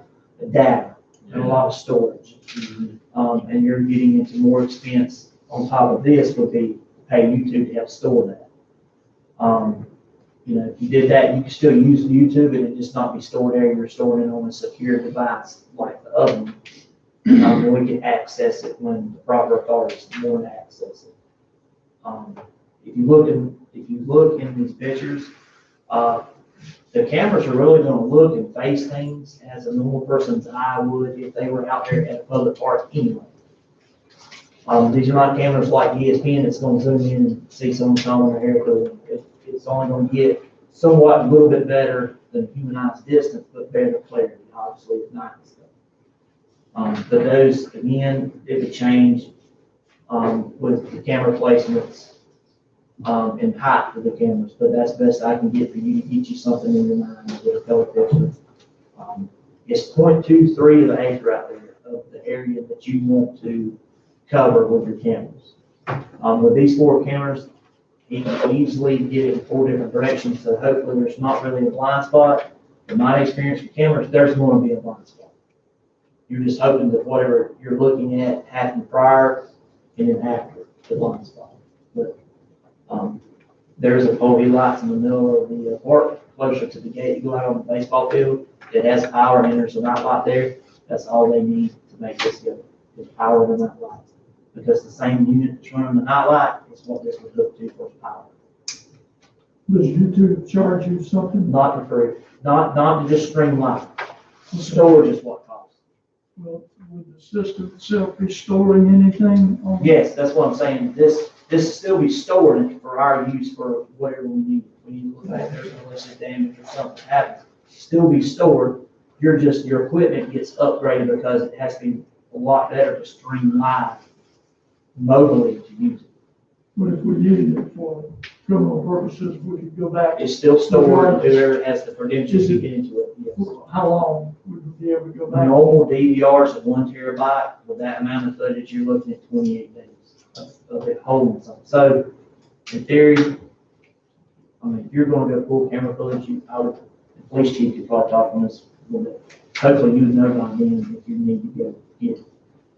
data and a lot of storage. And you're getting into more expense on top of this would be pay YouTube to help store that. If you did that, you could still use YouTube and it just not be stored there. You're storing it on a secure device like the other one. And we can access it when the proper authorities want to access it. If you look in these pictures, the cameras are really going to look and face things as a normal person's eye would if they were out there at a public park anyway. These are not cameras like ESPN that's going to zoom in and see someone combing their hair through them. It's only going to get somewhat a little bit better than human eye's distance, but better clarity, obviously, at night and stuff. But those, again, it would change with the camera placements and height of the cameras, but that's the best I can get for you to get you something in your mind with a color picture. It's 0.23 of the acre out there of the area that you want to cover with your cameras. With these 4 cameras, you can easily get it in 4 different directions, so hopefully there's not really a blind spot. In my experience with cameras, there's going to be a blind spot. You're just hoping that whatever you're looking at happened prior and then after the blind spot. But there's a pole lights in the middle of the park, closer to the gate. You go out on the baseball field, it has power and there's a night light there. That's all they need to make this go. Is power and night lights. Because the same unit that's running the night light is what this was hooked to for power. Does YouTube charge you something? Not for free. Not to just stream live. Storage is what costs. Well, would the system itself be storing anything on? Yes, that's what I'm saying. This will still be stored for our use for whatever we need. We need to look back, there's malicious damage or something happens. Still be stored. Your equipment gets upgraded because it has to be a lot better to stream live mobilely to use it. But if we needed it for criminal purposes, we could go back. It's still stored, whoever has the credentials to get into it, yes. How long would we be able to go back? Normal DVRs of 1 terabyte, with that amount of footage, you're looking at 28 days of it holding something. So, in theory, if you're going to go full camera footage, the police chief could probably talk on this a little bit. Hopefully you would know by then if you need to go get it.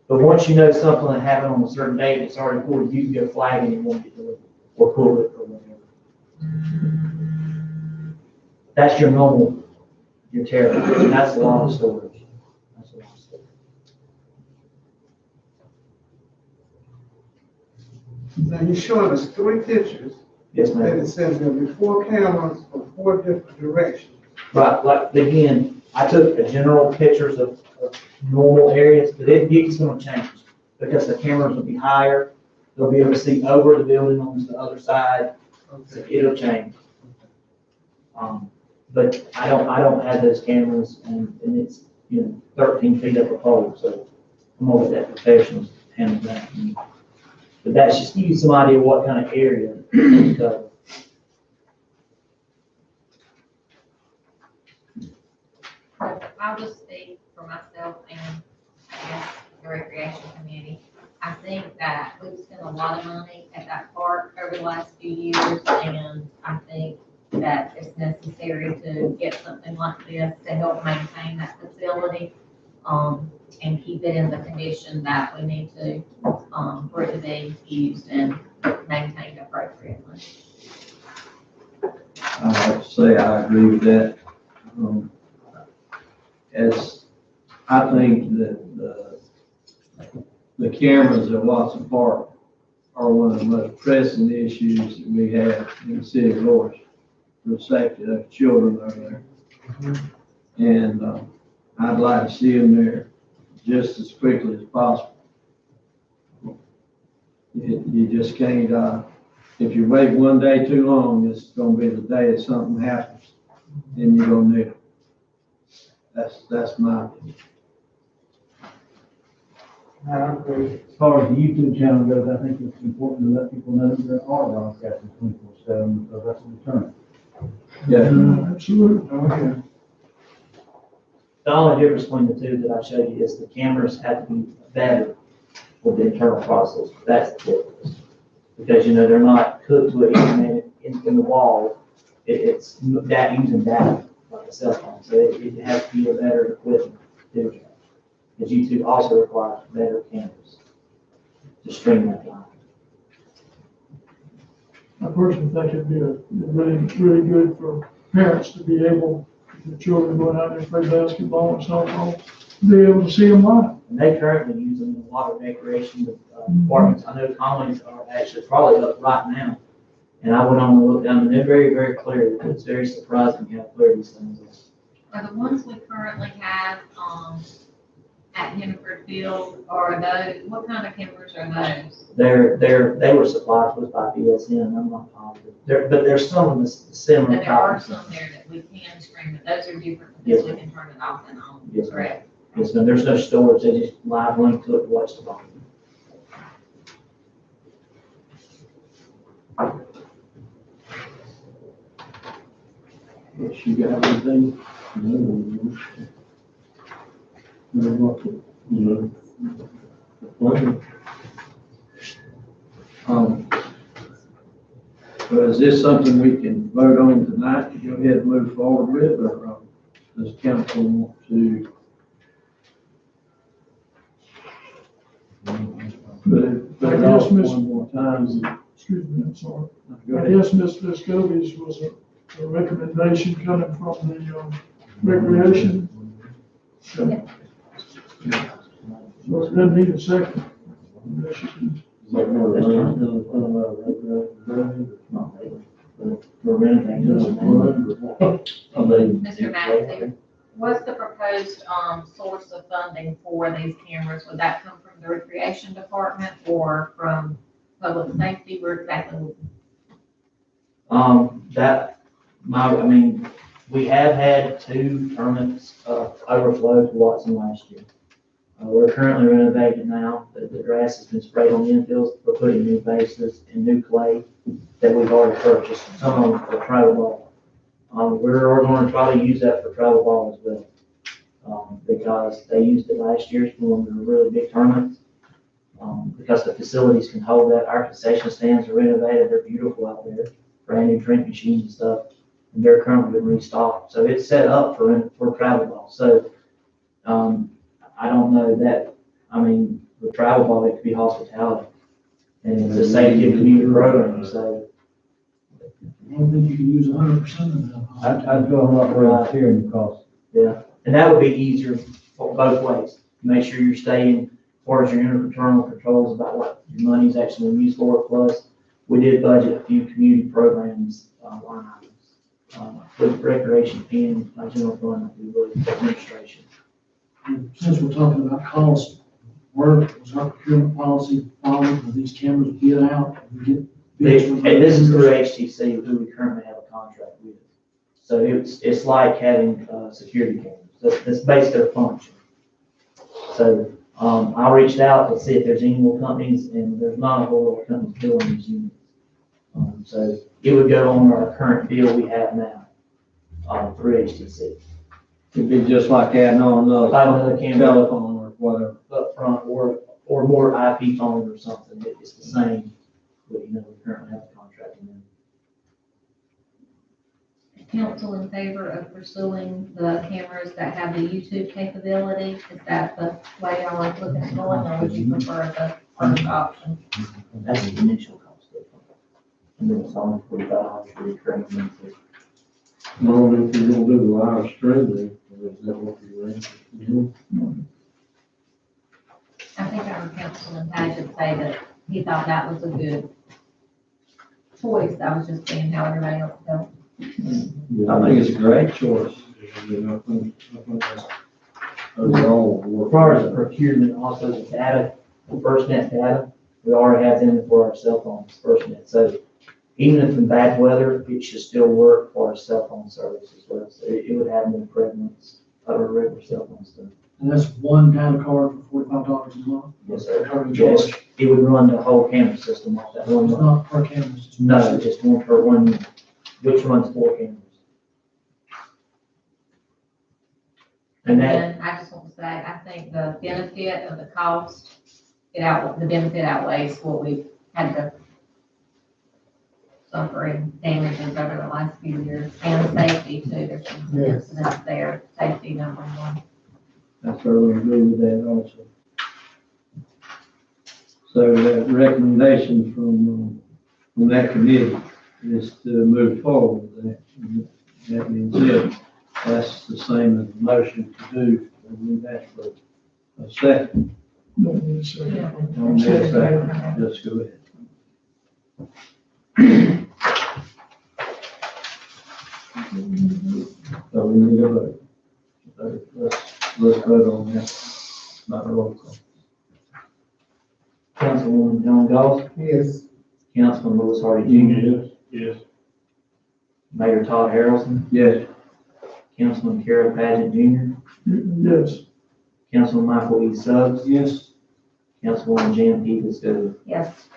But once you know something that happened on a certain date and it's already recorded, you can go flag it and won't get delivered or pull it or whatever. That's your normal, your terabyte, and that's a lot of storage. That's a lot of storage. Now, you're showing us 3 pictures, Yes, and ma'am. it says there'll be 4 cameras for 4 different directions. Right, like, again, I took the general pictures of normal areas, but it's going to change because the cameras will be higher. They'll be able to see over the building on the other side. So it'll change. But I don't have those cameras and it's, 13 feet up a pole, so I'm over that professionals handle that. But that's just to give you some idea of what kind of area they cover. I'll just speak for myself and I guess the recreation committee. I think that we've spent a lot of money at that park over the last few years, and I think that it's necessary to get something like this to help maintain that facility, and keep it in the condition that we need to, for it to be used and maintained appropriately. I have to say, I agree with that. As I think that the cameras at Watson Park are one of the most pressing issues that we have in the city of Lawrence, for the safety of children over there. And I'd like to see them there just as quickly as possible. You just can't, if you wait one day too long, it's gonna be the day that something happens, and you're gonna need it. That's my opinion. As far as the YouTube channel goes, I think it's important to let people know that there are broadcasting 24/7, because that's a deterrent. Yeah. Absolutely. Okay. The only difference between the two that I showed you is the cameras have to be better with the internal process. That's the difference. Because, you know, they're not cooked to it in the wall. It's that using data like a cell phone. So it has to be a better equipment to do that. Because YouTube also requires better cameras to stream that line. I personally think it'd be really, really good for parents to be able, if the children going out there and play basketball and softball, be able to see them live. And they currently use them in a lot of recreation departments. I know Collins are actually probably up right now. And I went on and looked down, and they're very, very clear. It's very surprising how clear these things are. Are the ones we currently have, at Hennepin Field, or those, what kind of cameras are those? They were supplied to us by BSN, I'm not positive. But there's some of the similar. But there are types. some there that we can stream, but those are different because we can turn it off and on, Yes, ma'am. correct? Yes, ma'am. There's no storage, they just live link to it to watch the ball. Yes, you got anything? No. No. But is this something we can vote on tonight to go ahead and move forward with, or does council want to? Put it off one more time? Excuse me, I'm sorry. Go I ahead. guess Ms. Vescovi's was a recommendation coming from the recreation. So it doesn't need a second. Unless you can- We're renting. Mr. Massey, what's the proposed, source of funding for these cameras? Would that come from the recreation department or from public safety? Where exactly? We have had 2 tournaments, overflow to Watson last year. We're currently renovating now, the grass has been sprayed on the infills, we're putting new bases and new clay that we've already purchased, some of them for travel ball. We're gonna try to use that for travel ball as well, because they used it last year for one of the really big tournaments. Because the facilities can hold that, our concession stands are renovated, they're beautiful out there, brand new drink machines and stuff, and they're currently been restocked, so it's set up for travel ball, so, I don't know that, with travel ball, it could be hospitality, and it's a safety and community program, so. I don't think you can use 100% of that. I'd go a lot volunteering costs. Yeah, and that would be easier for both ways. Make sure you're staying, as far as your internal controls about what your money's actually used for, plus we did budget a few community programs, line items. With recreation and general fund, we really administration. Since we're talking about cost, was our procurement policy followed, will these cameras bid out? We get bids from And this is through vendors? HTC, who we currently have a contract with. So it's like having, security cameras. That's basically their function. So, I reached out to see if there's any more companies, and there's not a whole lot of companies building these units. So it would go on our current bill we have now, through HTC. It'd be just like adding on Another another camera. telephone or whatever. Up front, or more IP phones or something, it's the same, what, we currently have a contract in. Council in favor of pursuing the cameras that have the YouTube capability? Is that the way y'all like looking at going, or would you prefer the first option? That's the initial cost of it. And then it's only $45 for the training. Normally, if you're gonna do the live streaming, is that what you rent? I think our councilman Paget say that he thought that was a good choice. I was just seeing how everybody else felt. I think it's a great choice. Yeah, I think that's overall. As far as the procurement, also the data, the FirstNet data, we already have them for our cell phones, FirstNet. So even if in bad weather, it should still work for our cell phone service as well. So it would have more prevalence of our regular cell phone stuff. And that's one data card for $45 a month? Yes, sir. Covering Yes, charge. it would run the whole camera system off that one It's line. not per camera, it's just. No, just one per one, unit, which runs 4 cameras. And that, And I just want to say, I think the benefit of the cost, the benefit outweighs what we've had to suffer in damages over the last few years, and safety too. There's some Yes. incidents there, safety number one. I certainly agree with that also. So that recommendation from that committee is to move forward with that. That being said, that's the same as the motion to do, and we've asked for a second. No, it's, uh, On that second, just go ahead. So we need a vote. So let's vote on that, not a roll call. Councilwoman John Goss, Yes. Councilman Lewis Hardy Jr., Yes, yes. Mayor Todd Harrelson, Yes. Councilman Carol Paget Jr., yes, Councilman Michael E. Suggs, Yes. Councilwoman Jan P. Piscopo. Yes.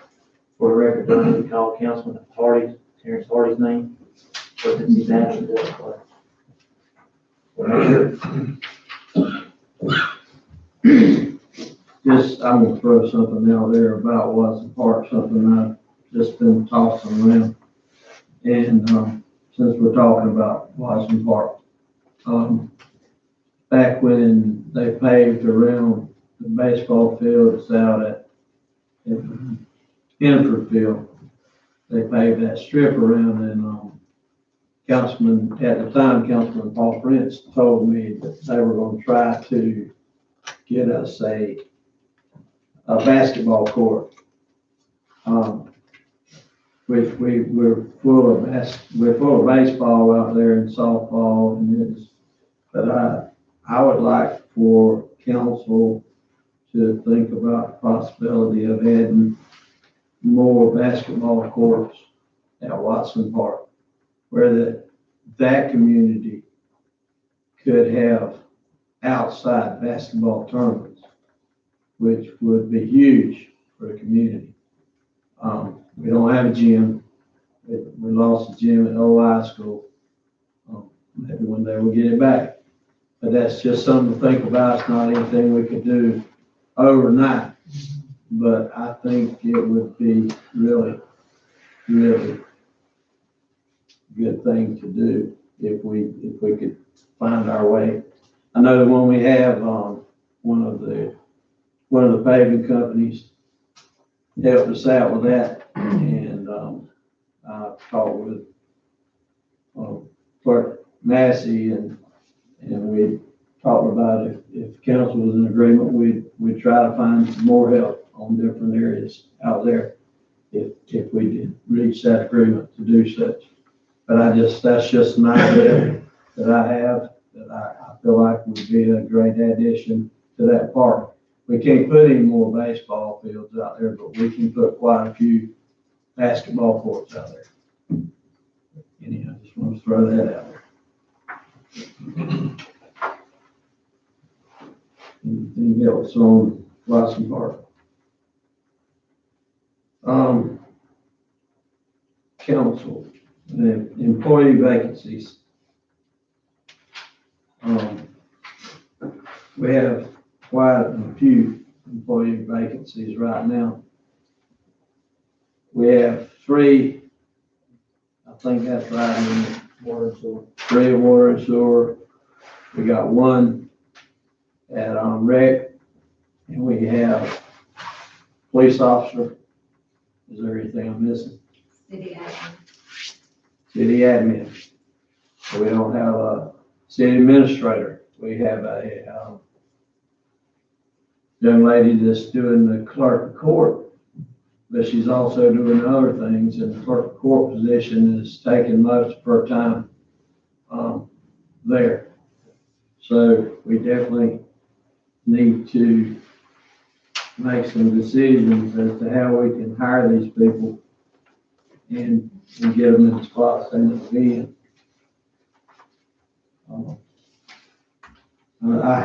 For the record, do I need to call Councilman Hardy, Terrence Hardy's name? Or since he's absent, does it play? Just, I'm gonna throw something out there about Watson Park, something I've just been tossing around. And, since we're talking about Watson Park, back when they paved around the baseball fields out at Henford Field, they paved that strip around, and, Councilman, at the time, Councilman Paul Prince told me that they were gonna try to get us a basketball court. Which we're full of baseball out there and softball and this. But I would like for council to think about the possibility of adding more basketball courts at Watson Park, where that community could have outside basketball tournaments, which would be huge for the community. We don't have a gym. We lost a gym at Old High School. Maybe one day we'll get it back. But that's just something to think about. It's not anything we could do overnight. But I think it would be really, really good thing to do if we could find our way. I know that when we have, one of the paving companies helped us out with that, and, I talked with, Clerk Massey, and we talked about if council was in agreement, we'd try to find some more help on different areas out there if we did reach that agreement to do such. But that's just an idea that I have, that I feel like would be a great addition to that park. We can't put any more baseball fields out there, but we can put quite a few basketball courts out there. Anyhow, I just want to throw that out there. Anything else on Watson Park. Council, the employee vacancies. We have quite a few employee vacancies right now. We have 3, I think that's right, in Water and sewer. 3 at water and sewer. We got 1 at, rec, and we have police officer. Is there anything I'm missing? City admin. City admin. We don't have a city administrator. We have a, young lady that's doing the clerk of court, but she's also doing other things, and the clerk of court position is taking most of her time, there. So we definitely need to make some decisions as to how we can hire these people and get them in the spots they need to be in. I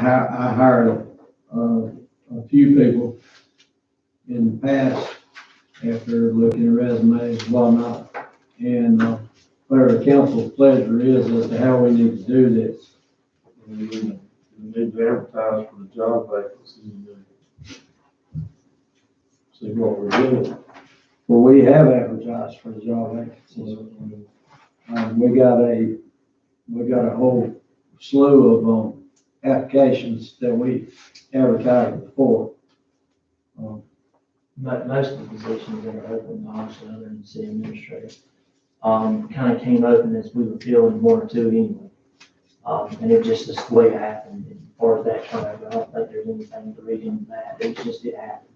hired a few people in the past after looking at resumes and whatnot. And whatever the council's pleasure is as to how we need to do this. We need to advertise for the job vacancies. See what we're doing. Well, we have advertised for the job vacancies. We got a whole slew of applications that we advertised before. Most of the positions that are open, obviously, other than the city administrator, kind of came open as we were filling 1 or 2 anyway. And it just is the way it happened. As far as that turnover, I don't think there's anything to read into that. It's just, it happened.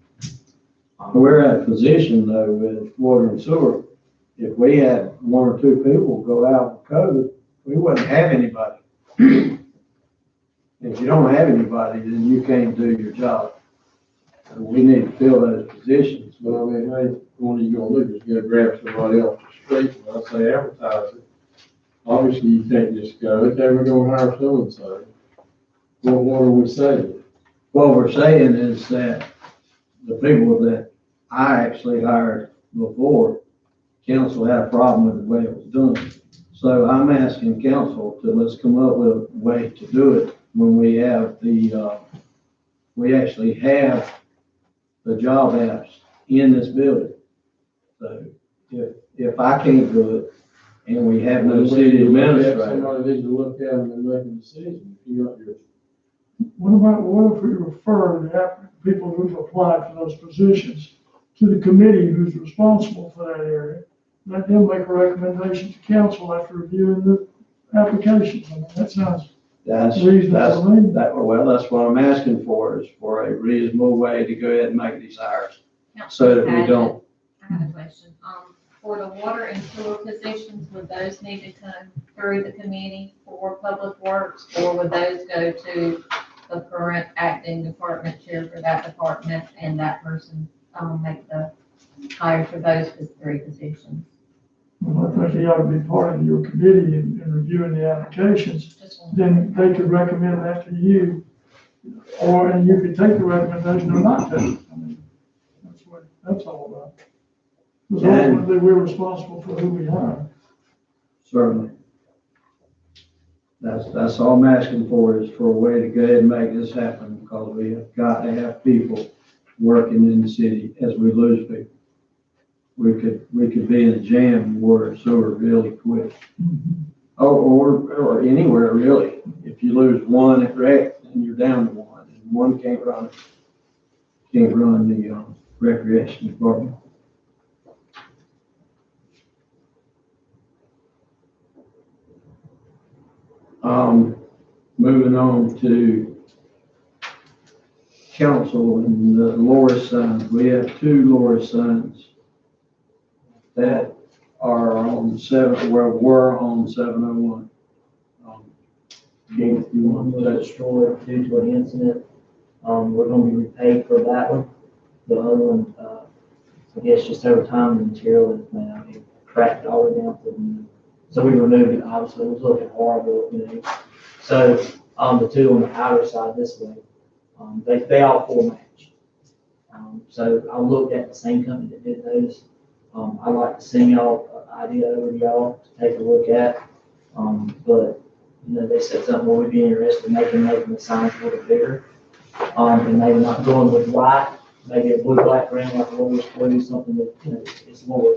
We're at a position though with water and sewer, if we had 1 or 2 people go out with COVID, we wouldn't have anybody. If you don't have anybody, then you can't do your job. So we need to fill those positions. But I mean, hey, what are you gonna do? Just go grab somebody off the street, when I say advertise it. Obviously, you can't just go, okay, we're gonna hire so-and-so. Well, what are we saying? What we're saying is that the people that I actually hired before, council had a problem with the way it was done. So I'm asking council to let's come up with a way to do it when we have we actually have the job apps in this building. So if I can't do it and we have no city administrator. Somebody needs to look at them and make a decision. If you got your What if we refer the people who've applied for those positions to the committee who's responsible for that area? Let them make a recommendation to council after reviewing the applications. I mean, that sounds reasonable to me. Well, that's what I'm asking for, is for a reasonable way to go ahead and make these hires, so that we don't. I have a question. For the water and sewer positions, would those need to come through the committee for public works, or would those go to the current acting department chair for that department, and that person, make the hire for those 3 positions? Well, I think they ought to be part of your committee in reviewing the applications. Just one. Then they could recommend that to you, and you could take the recommendation or not take it. I mean, that's what that's all about. Because ultimately, we're responsible for who we hire. Certainly. That's all I'm asking for, is for a way to go ahead and make this happen, because we have got to have people working in the city as we lose people. We could be in a jam in water and sewer really quick. Or anywhere really. If you lose 1 at rec, then you're down to 1, and 1 can't run the recreation department. Moving on to council and the Loris signs. We have 2 Loris signs that are on were on 701. If you want to destroy due to an incident, we're gonna be repaid for that one. The other one, I guess just over time, the material is now, it cracked all the way down to the, so we removed it, obviously, it was looking horrible, So, the 2 on the outer side this way, they all 4 match. So I looked at the same company that did those. I'd like to send y'all an idea over to y'all to take a look at. But, you know, they said something where we'd be interested in making the signs a little bigger. And maybe not going with white, maybe a blue-black ground like Royal Blue, something that, you know, is more.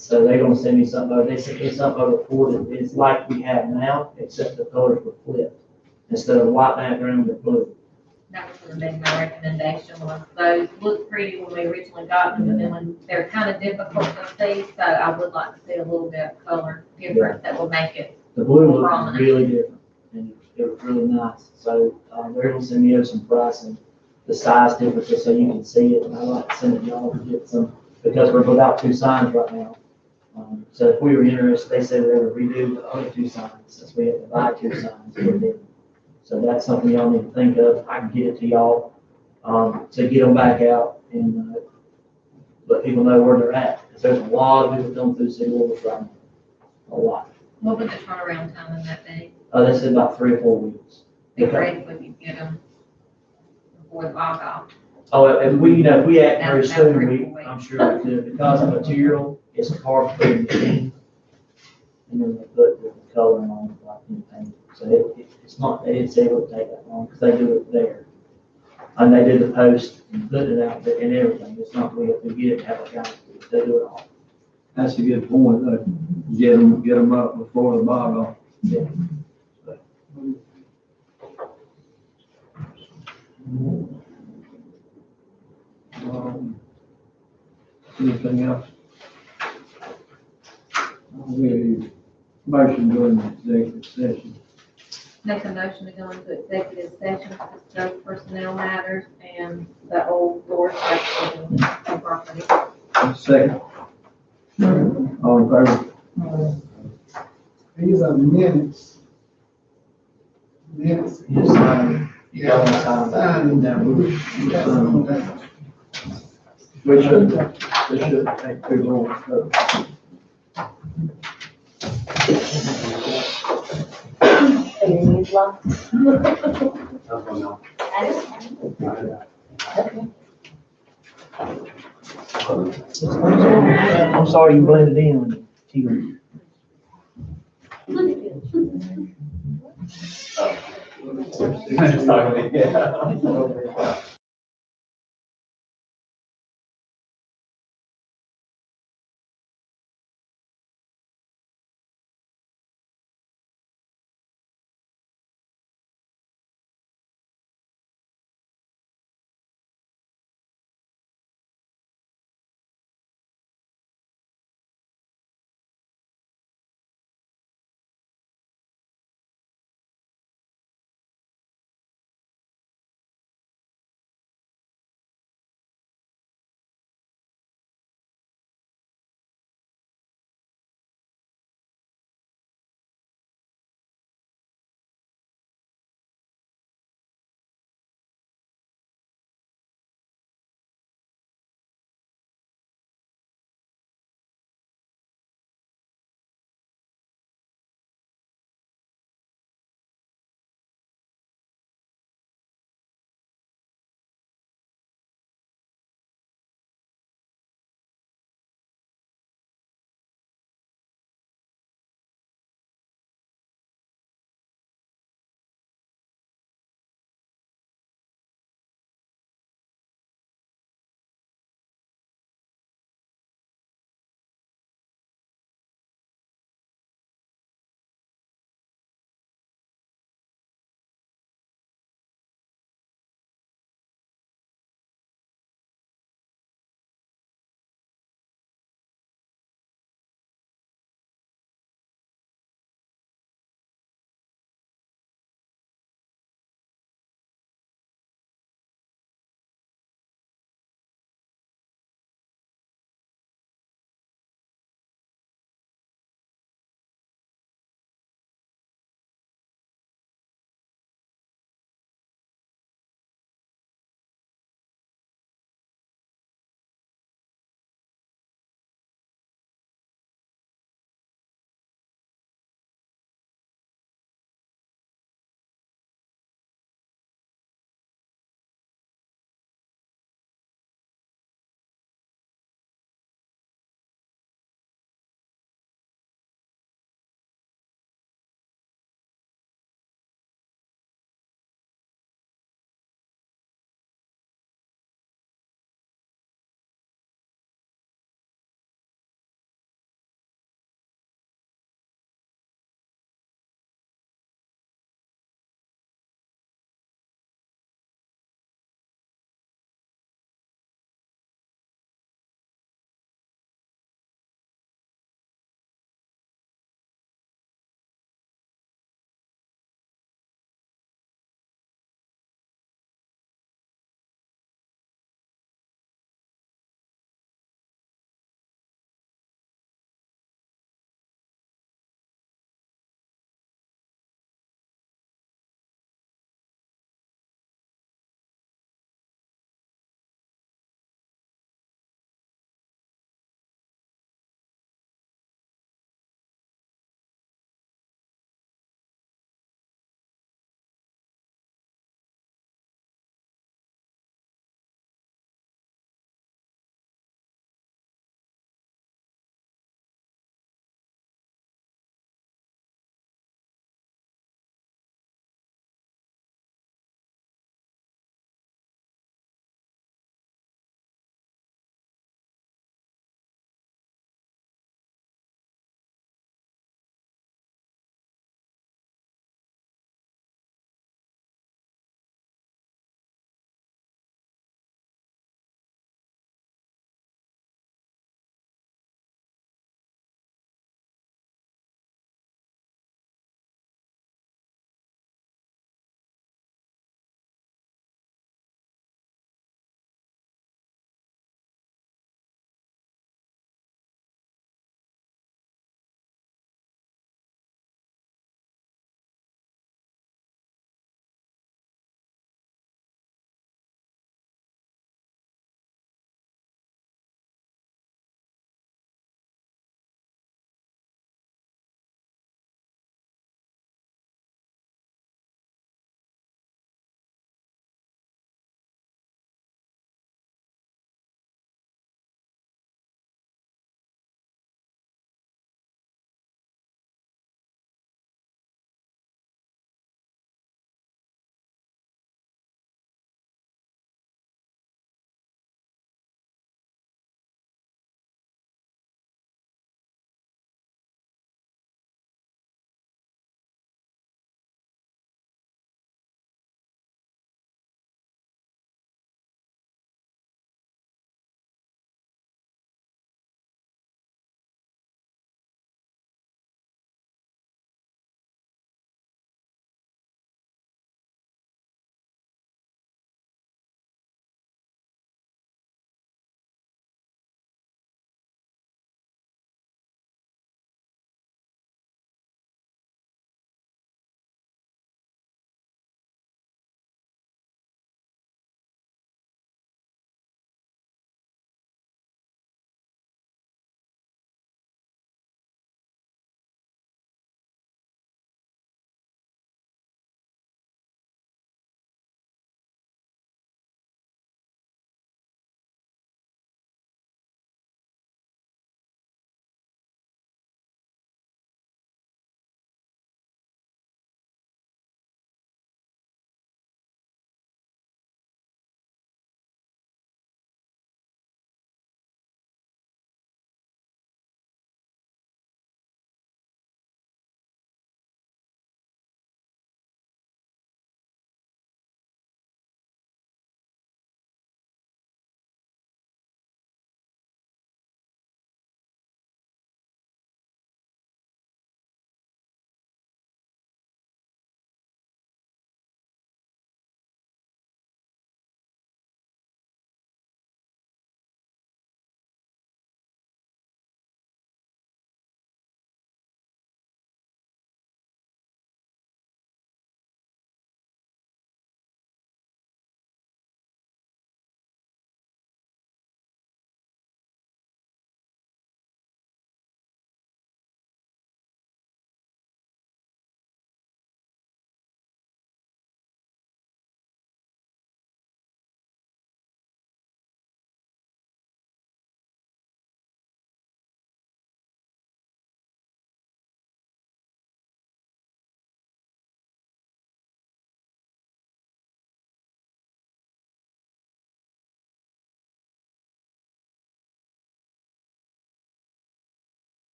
So they're gonna send me something over, they sent me something over for that it's like we have now, except the colors were flipped. Instead of white background, they're blue. That was gonna be my recommendation, was those look pretty when we originally got them, but then when they're kind of difficult to see, so I would like to see a little bit of color difference that will make it. The blue looked Prominent. really different, and it was really nice. So, they're gonna send me over some pricing, the size differences, so you can see it, and I'd like to send it to y'all to get some, because we're without two signs right now. So if we were interested, they said they would redo the other two signs, since we had to buy two signs. We didn't. So that's something y'all need to think of. I can get it to y'all, to get them back out and, let people know where they're at. Because there's a lot of people coming through City Limits right now. A lot. What would the turnaround time in that be? They said about 3 or 4 weeks. Be great if we could get them before the log off. Oh, if we, you know, if we act very That's soon, 3 or we, 4 weeks. I'm sure we could, because the material is hard to put in the machine. And then they put the coloring on it like in paint. So it's not, they didn't say it would take that long, because they do it there. And they do the post and put it out there and everything. It's not, we have to get it, have a guy, they do it all. That's a good point, though. Get them up before the bog off. Yeah. Anything else? We motion during the executive session. Make a motion to go into executive session to discuss personnel matters and the old door section of property. Second. All in favor? These are minutes. Minutes. Just sign. Yeah, Sign. sign. Now, That's- we shouldn't take too long. So your news law? I'm sorry you blended in with you.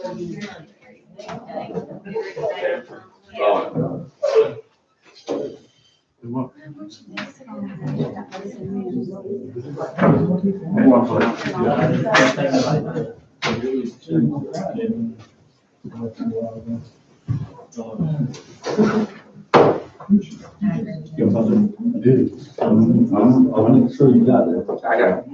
I'm sure you got it. I got it.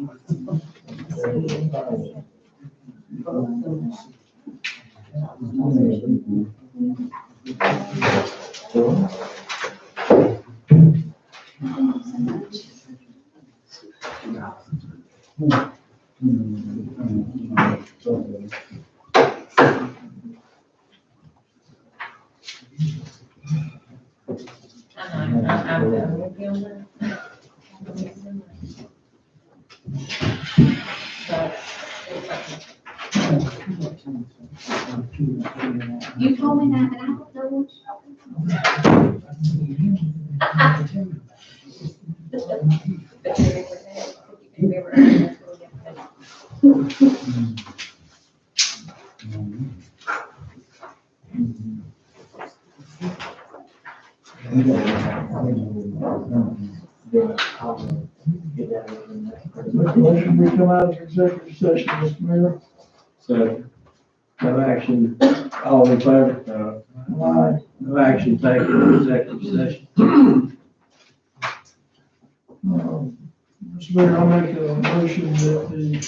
I'm done with you on that. You told me that, and I don't know what Motion, we come out of executive session, Mr. Mayor. So, No action, all in favor? Aye. No action taken in executive session. Mr. Mayor, I'll make a motion that the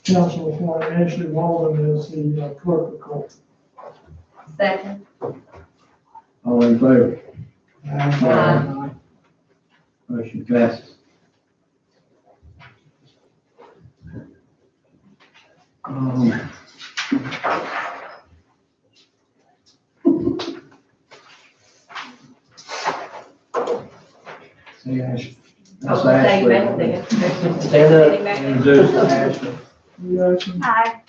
council appoint Ashley Walden as the clerk of court. Second. All in favor? Aye. Motion passes. See, Ashley. That's Ashley. Stand up. Introduce Ashley. Reaction? Hi,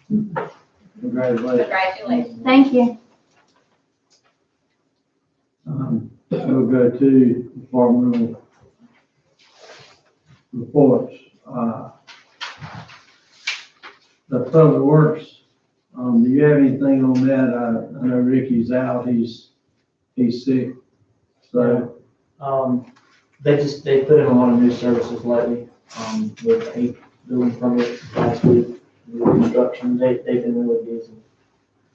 Congratulations. Congratulations. thank you. We'll go to departmental reports. The public works, do you have anything on that? I know Ricky's out, he's sick, so. They put in a lot of new services lately, with 8 building permits last week, new construction, they've been really busy.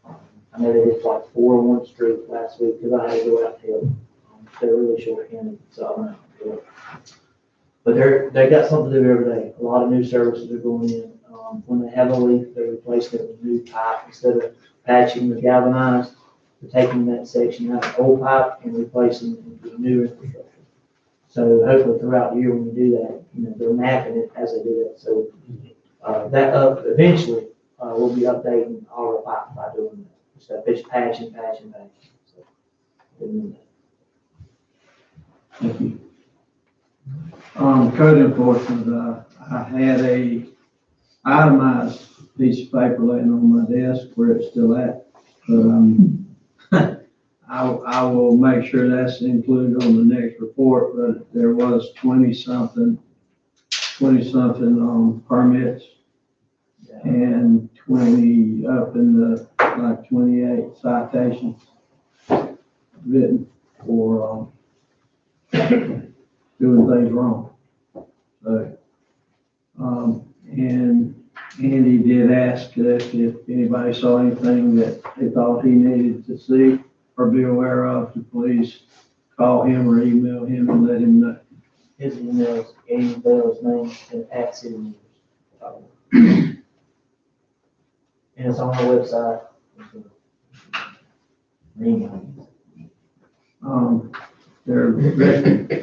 I know they did like 4 on one street last week, because I had to go out to help. They're really short-handed, so I'm not sure. But they got something to do every day, a lot of new services are going in. When they have a leak, they're replacing it with new pipe, instead of patching the galvanized, they're taking that section out of old pipe and replacing it with new infrastructure. So hopefully throughout the year when you do that, they're mapping it as they do that. So, eventually, we'll be updating all our pipe by doing that. So it's patching. So, Thank you. Code enforcement, I had a itemized piece of paper laying on my desk where it's still at, but, I will make sure that's included on the next report, but there was 20-something permits and 20 up in the, like 28 citations written for, doing things wrong. So, and Andy did ask us if anybody saw anything that they thought he needed to see or be aware of, to please call him or email him and let him know. his email is Andy Bell's name and at City News. And it's on our website. Their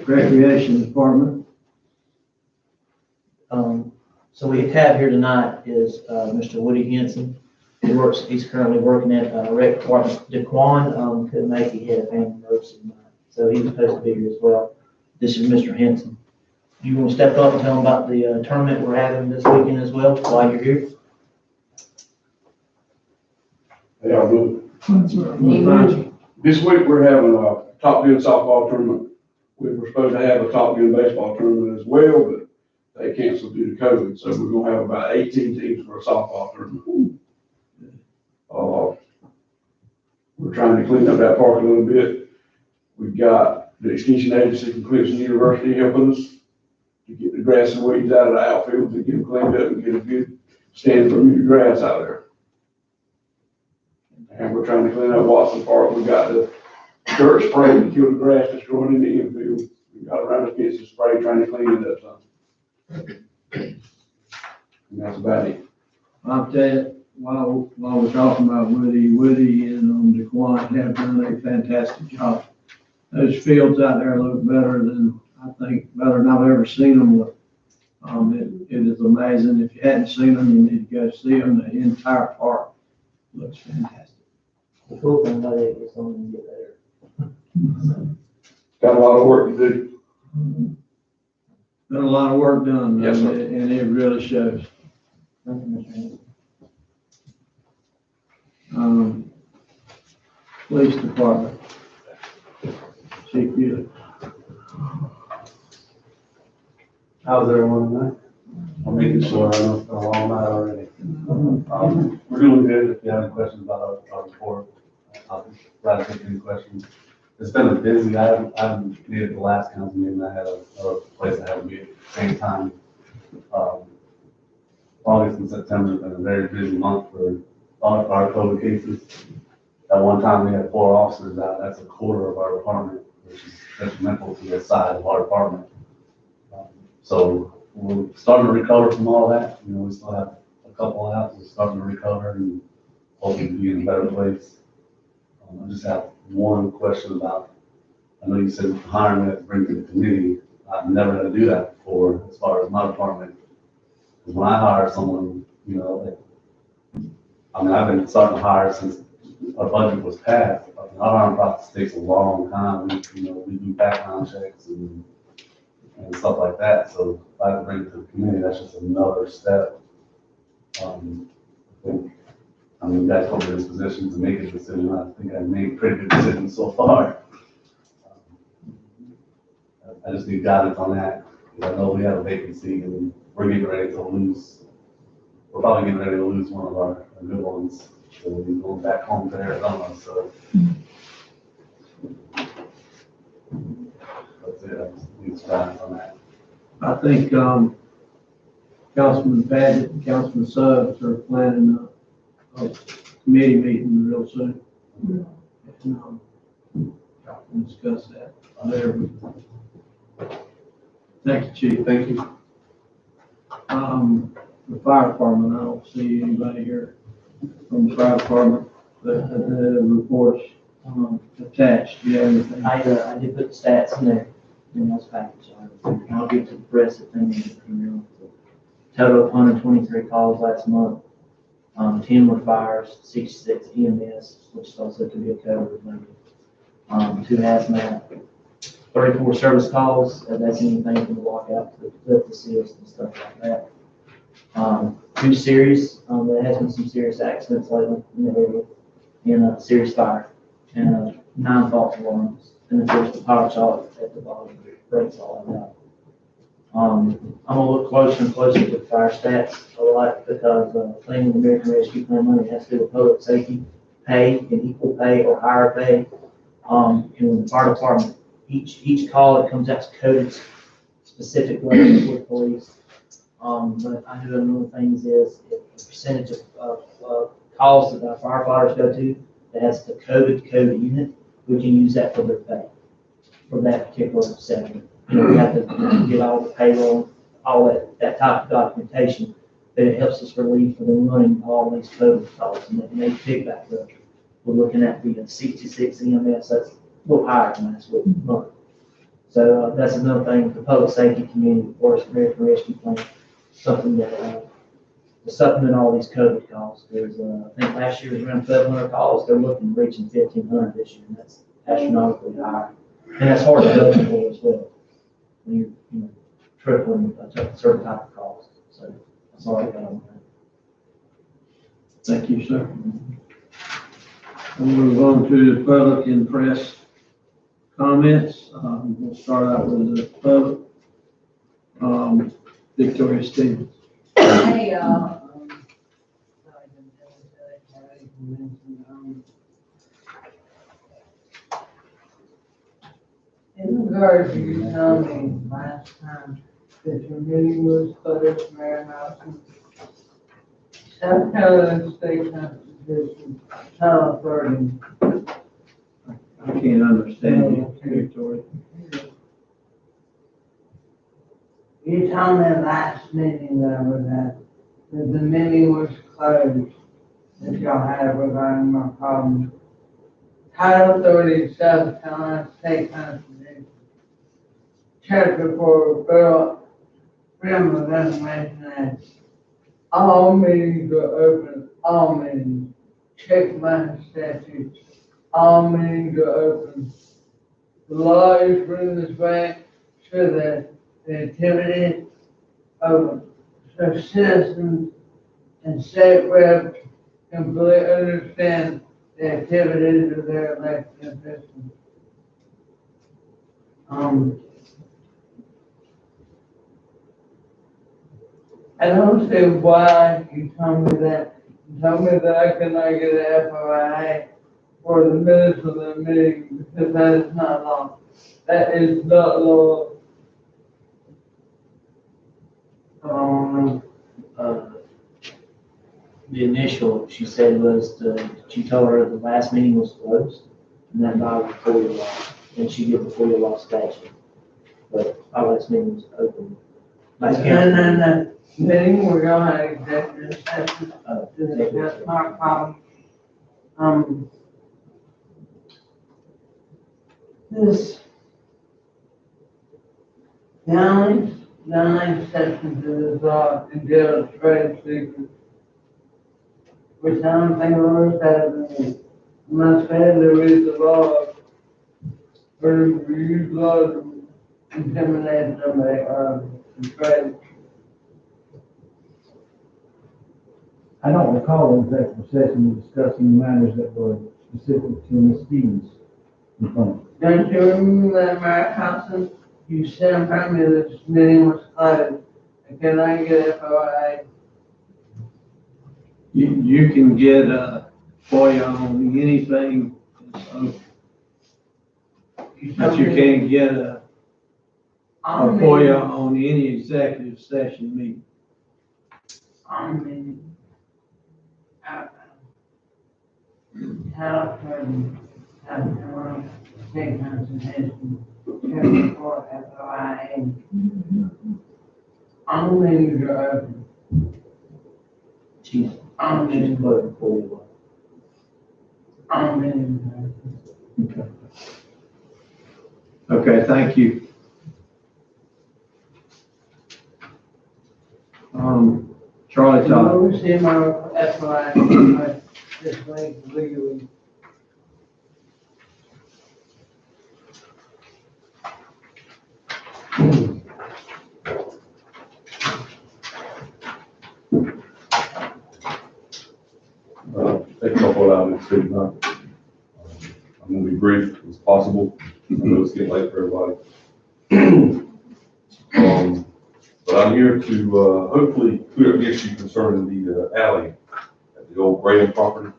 recreation department. So we have here tonight is, Mr. Woody Henson. He's currently working at, rec department. DeQuan, couldn't make it, he had a family emergency tonight. So he was supposed to be here as well. This is Mr. Henson. You want to step up and tell them about the, tournament we're having this weekend as well, while you're here? Hey, y'all doing? Aye. This week, we're having a Top Gun softball tournament. We were supposed to have a Top Gun baseball tournament as well, but they canceled due to COVID. So we're gonna have about 18 teams for a softball tournament. We're trying to clean up that park a little bit. We've got the extension agency from Clemson University helping us to get the grass and weeds out of the outfield, to get them cleaned up and get a good stand for new grass out there. And we're trying to clean up Watson Park. We got the dirt spray to kill the grass that's growing in the infield. We got around the fence and spray trying to clean it up some. And that's about it. I'll tell you, while we're talking about Woody and DeQuan have done a fantastic job. Those fields out there look better than, I think, better than I've ever seen them look. It is amazing. If you hadn't seen them, you need to go see them. The entire park looks fantastic. The cool thing about it is only you get there. Got a lot of work to do. Been a lot of work done. Yes, sir. And it really shows. Police Department. Chief Buick. How's everyone tonight? I'm making sure I know it's been a long night already. We're doing good. If you have any questions about our report, I'll be glad to take any questions. It's been a busy, I haven't needed the last council meeting. I had a place I had to be at the same time. August and September have been a very busy month for our COVID cases. At one time, we had 4 officers out. That's a quarter of our department, which is detrimental to the size of our department. So we're starting to recover from all that. You know, we still have a couple out. We're starting to recover and hoping to be in a better place. I just have one question about, I know you said hiring, we have to bring to the committee. I've never had to do that before as far as my department. Because when I hire someone, you know, I mean, I've been starting to hire since our budget was passed. I mean, our hiring process takes a long time. We do background checks and stuff like that. So if I have to bring it to the committee, that's just another step. I mean, you guys put me in this position to make a decision. I think I've made pretty good decisions so far. I just need guidance on that. Because I know we have a vacancy and we're getting ready to lose. We're probably getting ready to lose one of our good ones. So we'll be going back home to Arizona. So that's it. I just need some guidance on that. I think, Councilman Paget and Councilman Suggs are planning a committee meeting real soon. And, y'all can discuss that there. Thank you, Chief. Thank you. The fire department, I don't see anybody here from the fire department, but the reports, attached. Do you have anything? I did put the stats in there, in those packages. I'll get to the rest of things. Total of 123 calls last month. 10 were fires, 66 EMS, which is also could be a COVID related. 2 hazmat, 34 service calls, that's anything from the lockout to the seals and stuff like that. 2 serious, there has been some serious accidents lately in the area, and a serious fire, and 9 false alarms, and of course the power shot at the bottom breaks all that out. I'm gonna look closer and closer to the fire stats a lot because claiming the American Rescue Plan money has to do with public safety, pay and equal pay or higher pay. And with the fire department, each call that comes out is coded specifically with police. But I do another things is if the percentage of calls that our firefighters go to that has the code unit, we can use that for their pay for that particular segment. You know, we have to get all the payroll, all that type of documentation, but it helps us relieve for them running all these COVID calls, and they pick back up. We're looking at being 66 EMS, that's a little higher than last month. So that's another thing, the public safety community, of course, American Rescue Plan, something that to supplement all these COVID calls. Because I think last year was around 1,200 calls. They're looking at reaching 1,500 this year, and that's astronomically high. And that's hard to budget for as well, when you're tripling a certain type of calls. So that's all I got on that. Thank you, sir. We'll move on to the public and press comments. We'll start out with the public. Victoria Stevens. Hey, mention, in regards to you telling me last time that your meeting was closed, Mayor Nelson, South Carolina State Constitution, Title 30. I can't understand you, Victoria. You told me last meeting that was at, that the meeting was closed, that y'all had regarding my problem. Title 30, South Carolina State Constitution. Chapter 4, Federal Freedom of Information Act. All meetings are open, all meetings. Check my statutes. All meetings are open. The law is written this way so that the activities of citizens and state reps can fully understand the activities of their elected officials. I don't see why you told me that. You told me that I could not get an FOIA for the minutes of the meeting because that is not law. That is not law. The initial, she said was she told her the last meeting was closed, and that by the FOIA law, and she gave the FOIA law statute. But our last meeting was open. No. Meeting, we're gonna have executive session. That's not a problem. This, the only exception to this law is jail trade secrets, which I don't think lawyers have any. Unless they had to read the law, or use law to intimidate somebody or to trade. I don't recall an executive session discussing matters that were specific to Ms. Stevens' complaint. Don't you remember that, Mayor Thompson? You said in front of me that this meeting was closed. Can I get FOIA? You can get a FOIA on anything that's open, but you can't get a FOIA on any executive session meeting. State Constitution, chapter 4, FOIA. All meetings are open. She's closed the FOIA law. All meetings are open. Okay, thank you. Charlie Todd. I will see my FOIA this week legally. Thank you for allowing me to speak now. I'm gonna be brief as possible. I know it's getting late for everybody. But I'm here to, hopefully clear up the issue concerning the alley at the old Graham property.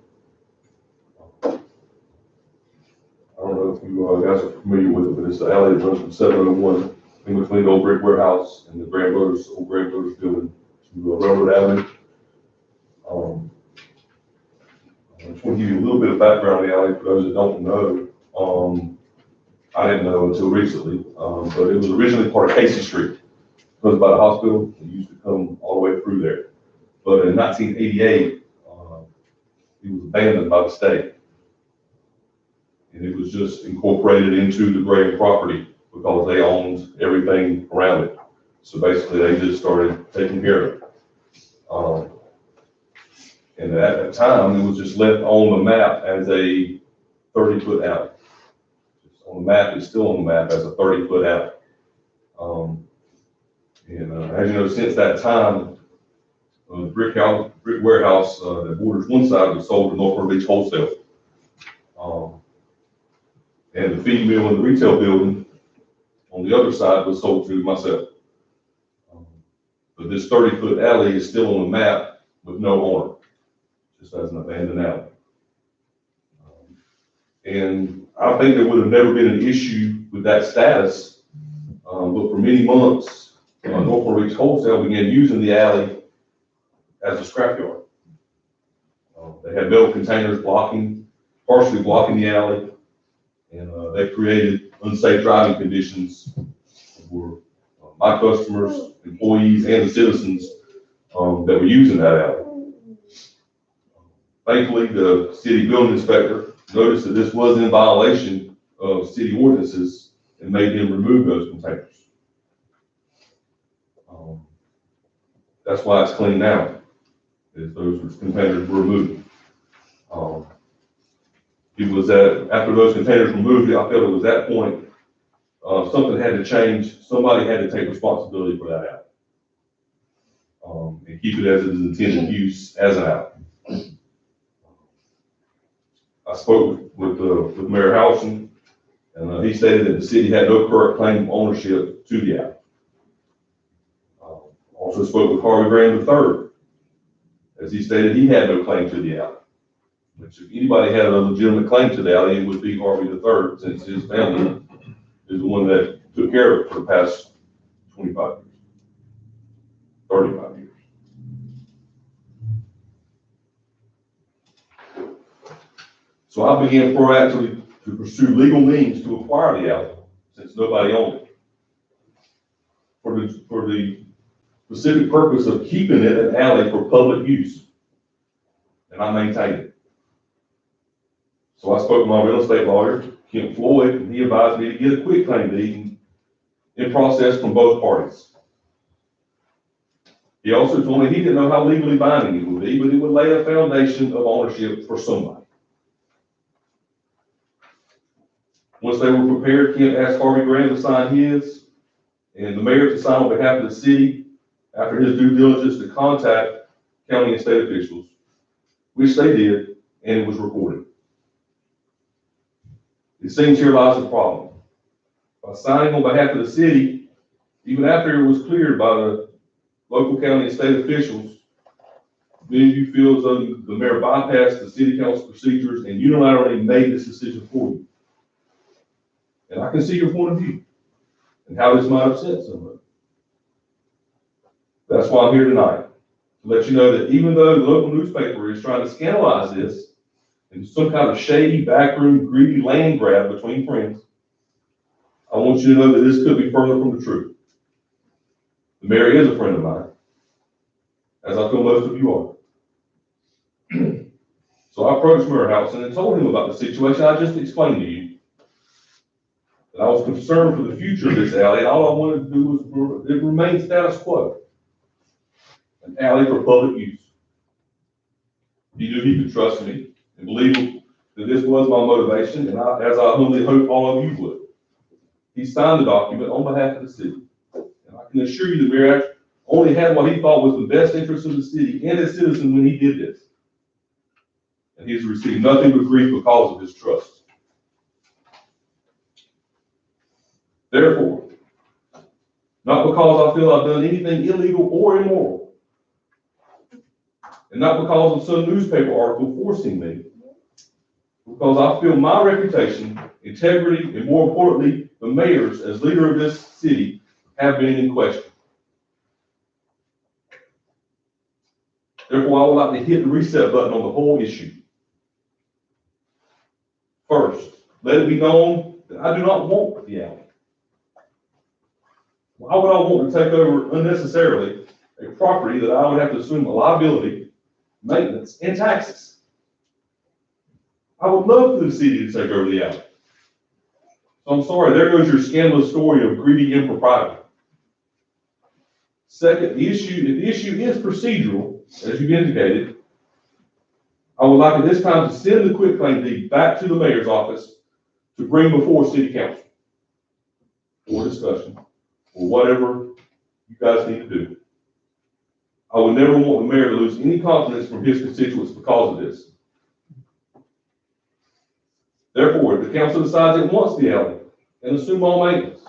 I don't know if you guys are familiar with it, but it's the alley that runs from 701 in between the old brick warehouse and the old Graham Brothers building to Railroad Avenue. I just want to give you a little bit of background on the alley for those that don't know. I didn't know until recently, but it was originally part of Casey Street. It was by the hospital. It used to come all the way through there. But in 1988, it was abandoned by the state. And it was just incorporated into the Graham property because they owned everything around it. So basically, they just started taking care of it. And at that time, it was just left on the map as a 30-foot alley. It's on the map, it's still on the map as a 30-foot alley. As you know, since that time, the brick warehouse that borders one side was sold to North Beach Wholesale. And the feed mill and the retail building on the other side was sold to myself. But this 30-foot alley is still on the map with no owner, just as an abandoned alley. And I think there would have never been an issue with that status. But for many months, Norfolk Reach Wholesale began using the alley as a scrapyard. They had metal containers partially blocking the alley, and they created unsafe driving conditions for my customers, employees, and the citizens that were using that alley. Thankfully, the city building inspector noticed that this was in violation of city ordinances and made them remove those containers. That's why it's clean now, is those containers were removed. It was after those containers were removed, I felt it was that point, something had to change. Somebody had to take responsibility for that alley. And keep it as its intended use as an alley. I spoke with Mayor Howson, and he stated that the city had no current claim of ownership to the alley. Also spoke with Harvey Graham III, as he stated he had no claim to the alley. Which if anybody had a legitimate claim to the alley, it would be Harvey III, since his family is the one that took care of it for the past 25 years, 35 years. So I began proactively to pursue legal means to acquire the alley, since nobody owned it, for the specific purpose of keeping it an alley for public use, and I maintained it. So I spoke to my real estate lawyer, Kent Floyd, and he advised me to get a quick claim deed in process from both parties. He also told me he didn't know how legally binding it would be, but it would lay a foundation of ownership for somebody. Once they were prepared, Kent asked Harvey Graham to sign his, and the mayor to sign on behalf of the city after his due diligence to contact county and state officials, which they did, and it was recorded. It seems here lies the problem. By signing on behalf of the city, even after it was cleared by the local county and state officials, many of you feel as though the mayor bypassed the city council procedures and unilaterally made this decision for you. And I can see your point of view and how this might upset someone. That's why I'm here tonight, to let you know that even though the local newspaper is trying to scandalize this into some kind of shady, backroom, greedy land grab between friends, I want you to know that this could be further from the truth. The mayor is a friend of mine, as I feel most of you are. So I approached Mayor Howson and told him about the situation I just explained to you. That I was concerned for the future of this alley, and all I wanted to do was it remain status quo. An alley for public use. He knew he could trust me and believe that this was my motivation, and as I humbly hope all of you would. He signed the document on behalf of the city. And I can assure you the mayor only had what he thought was the best interest of the city and its citizens when he did this. And he's received nothing but grief because of his trust. Therefore, not because I feel I've done anything illegal or immoral, and not because of some newspaper article forcing me, because I feel my reputation, integrity, and more importantly, the mayor's as leader of this city have been in question. Therefore, I would like to hit the reset button on the whole issue. First, let it be known that I do not want the alley. Why would I want to take over unnecessarily a property that I would have to assume a liability, maintenance, and taxes? I would love for the city to take over the alley. So I'm sorry, there goes your scandalous story of greedy impropriety. Second, if the issue is procedural, as you've indicated, I would like at this time to send the quitclaim deed back to the mayor's office to bring before city council for discussion, or whatever you guys need to do. I would never want the mayor to lose any confidence from his constituents because of this. Therefore, if the council decides it wants the alley and assume all maintenance,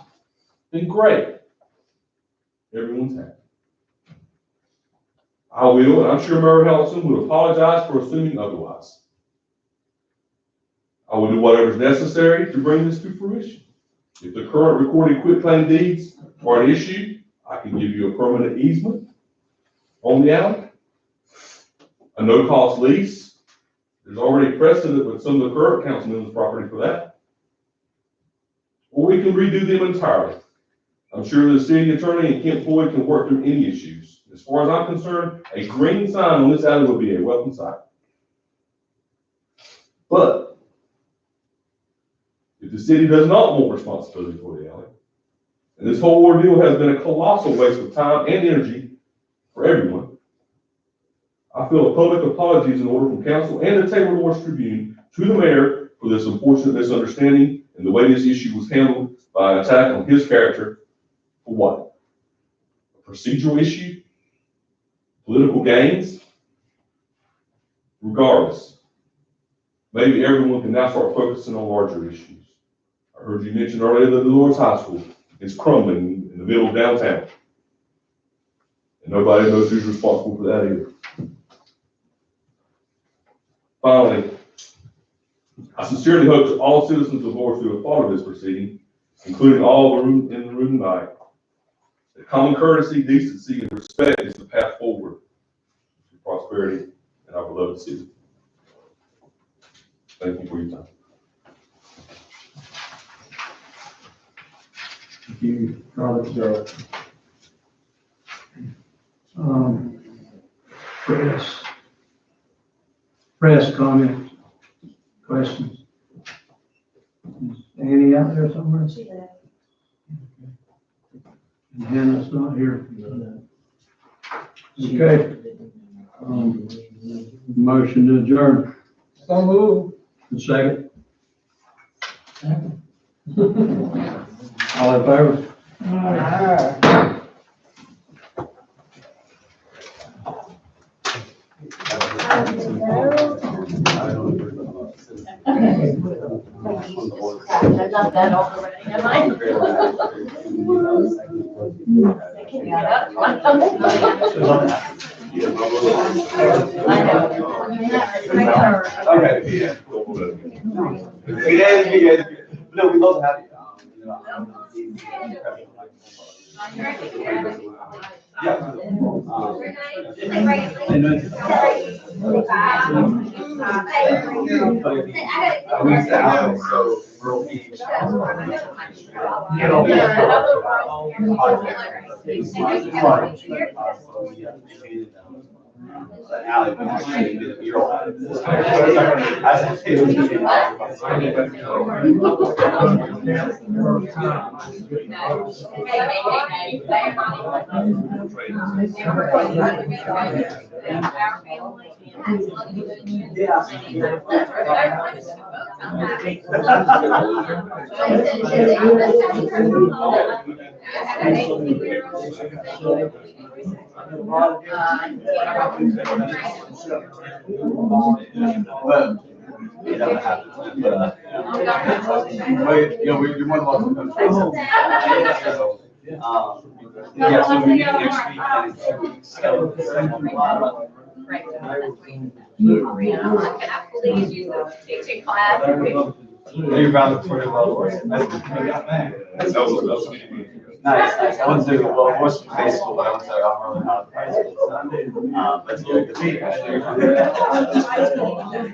then great. Everyone's happy. I will, and I'm sure Mayor Howson would apologize for assuming otherwise. I will do whatever is necessary to bring this to fruition. If the current recorded quitclaim deeds are an issue, I can give you a permanent easement on the alley, a no-cost lease. There's already precedent with some of the current councilmen's property for that. Or we can redo them entirely. I'm sure the city attorney and Kent Floyd can work through any issues. As far as I'm concerned, a green sign on this alley would be a welcome sight. But if the city does not want responsibility for the alley, and this whole ordeal has been a colossal waste of time and energy for everyone, I feel a public apology is in order from council and the Taylor Morris Tribune to the mayor for this unfortunate misunderstanding and the way this issue was handled by an attack on his character. For what? A procedural issue? Political gains? Regardless, maybe everyone can now start focusing on larger issues. I heard you mention earlier that the Lord's High School is crumbling in the middle of downtown. And nobody knows who's responsible for that either. Finally, I sincerely hope that all citizens of Lawrenceville who have thought of this proceeding, including all in the room tonight, that common courtesy, decency, and respect is the path forward to prosperity in our beloved city. Thank you for your time. Thank you, Charlie Joe. Press comments, questions? Is Annie out there somewhere? She left. And Hannah's not here. Okay. Motion to adjourn. So move. Second. All in favor? Not that already, am I? They can get up. I know. Okay, yeah. No, we love to have you. You know, it happens, but, you're more than welcome to come. So, yeah, so we meet next week and in 2 weeks. Right. I believe you, teaching class. You're about to put it well. Nice. I went to, well, Western High School, but I went to Alberta High School. But yeah, good to see you.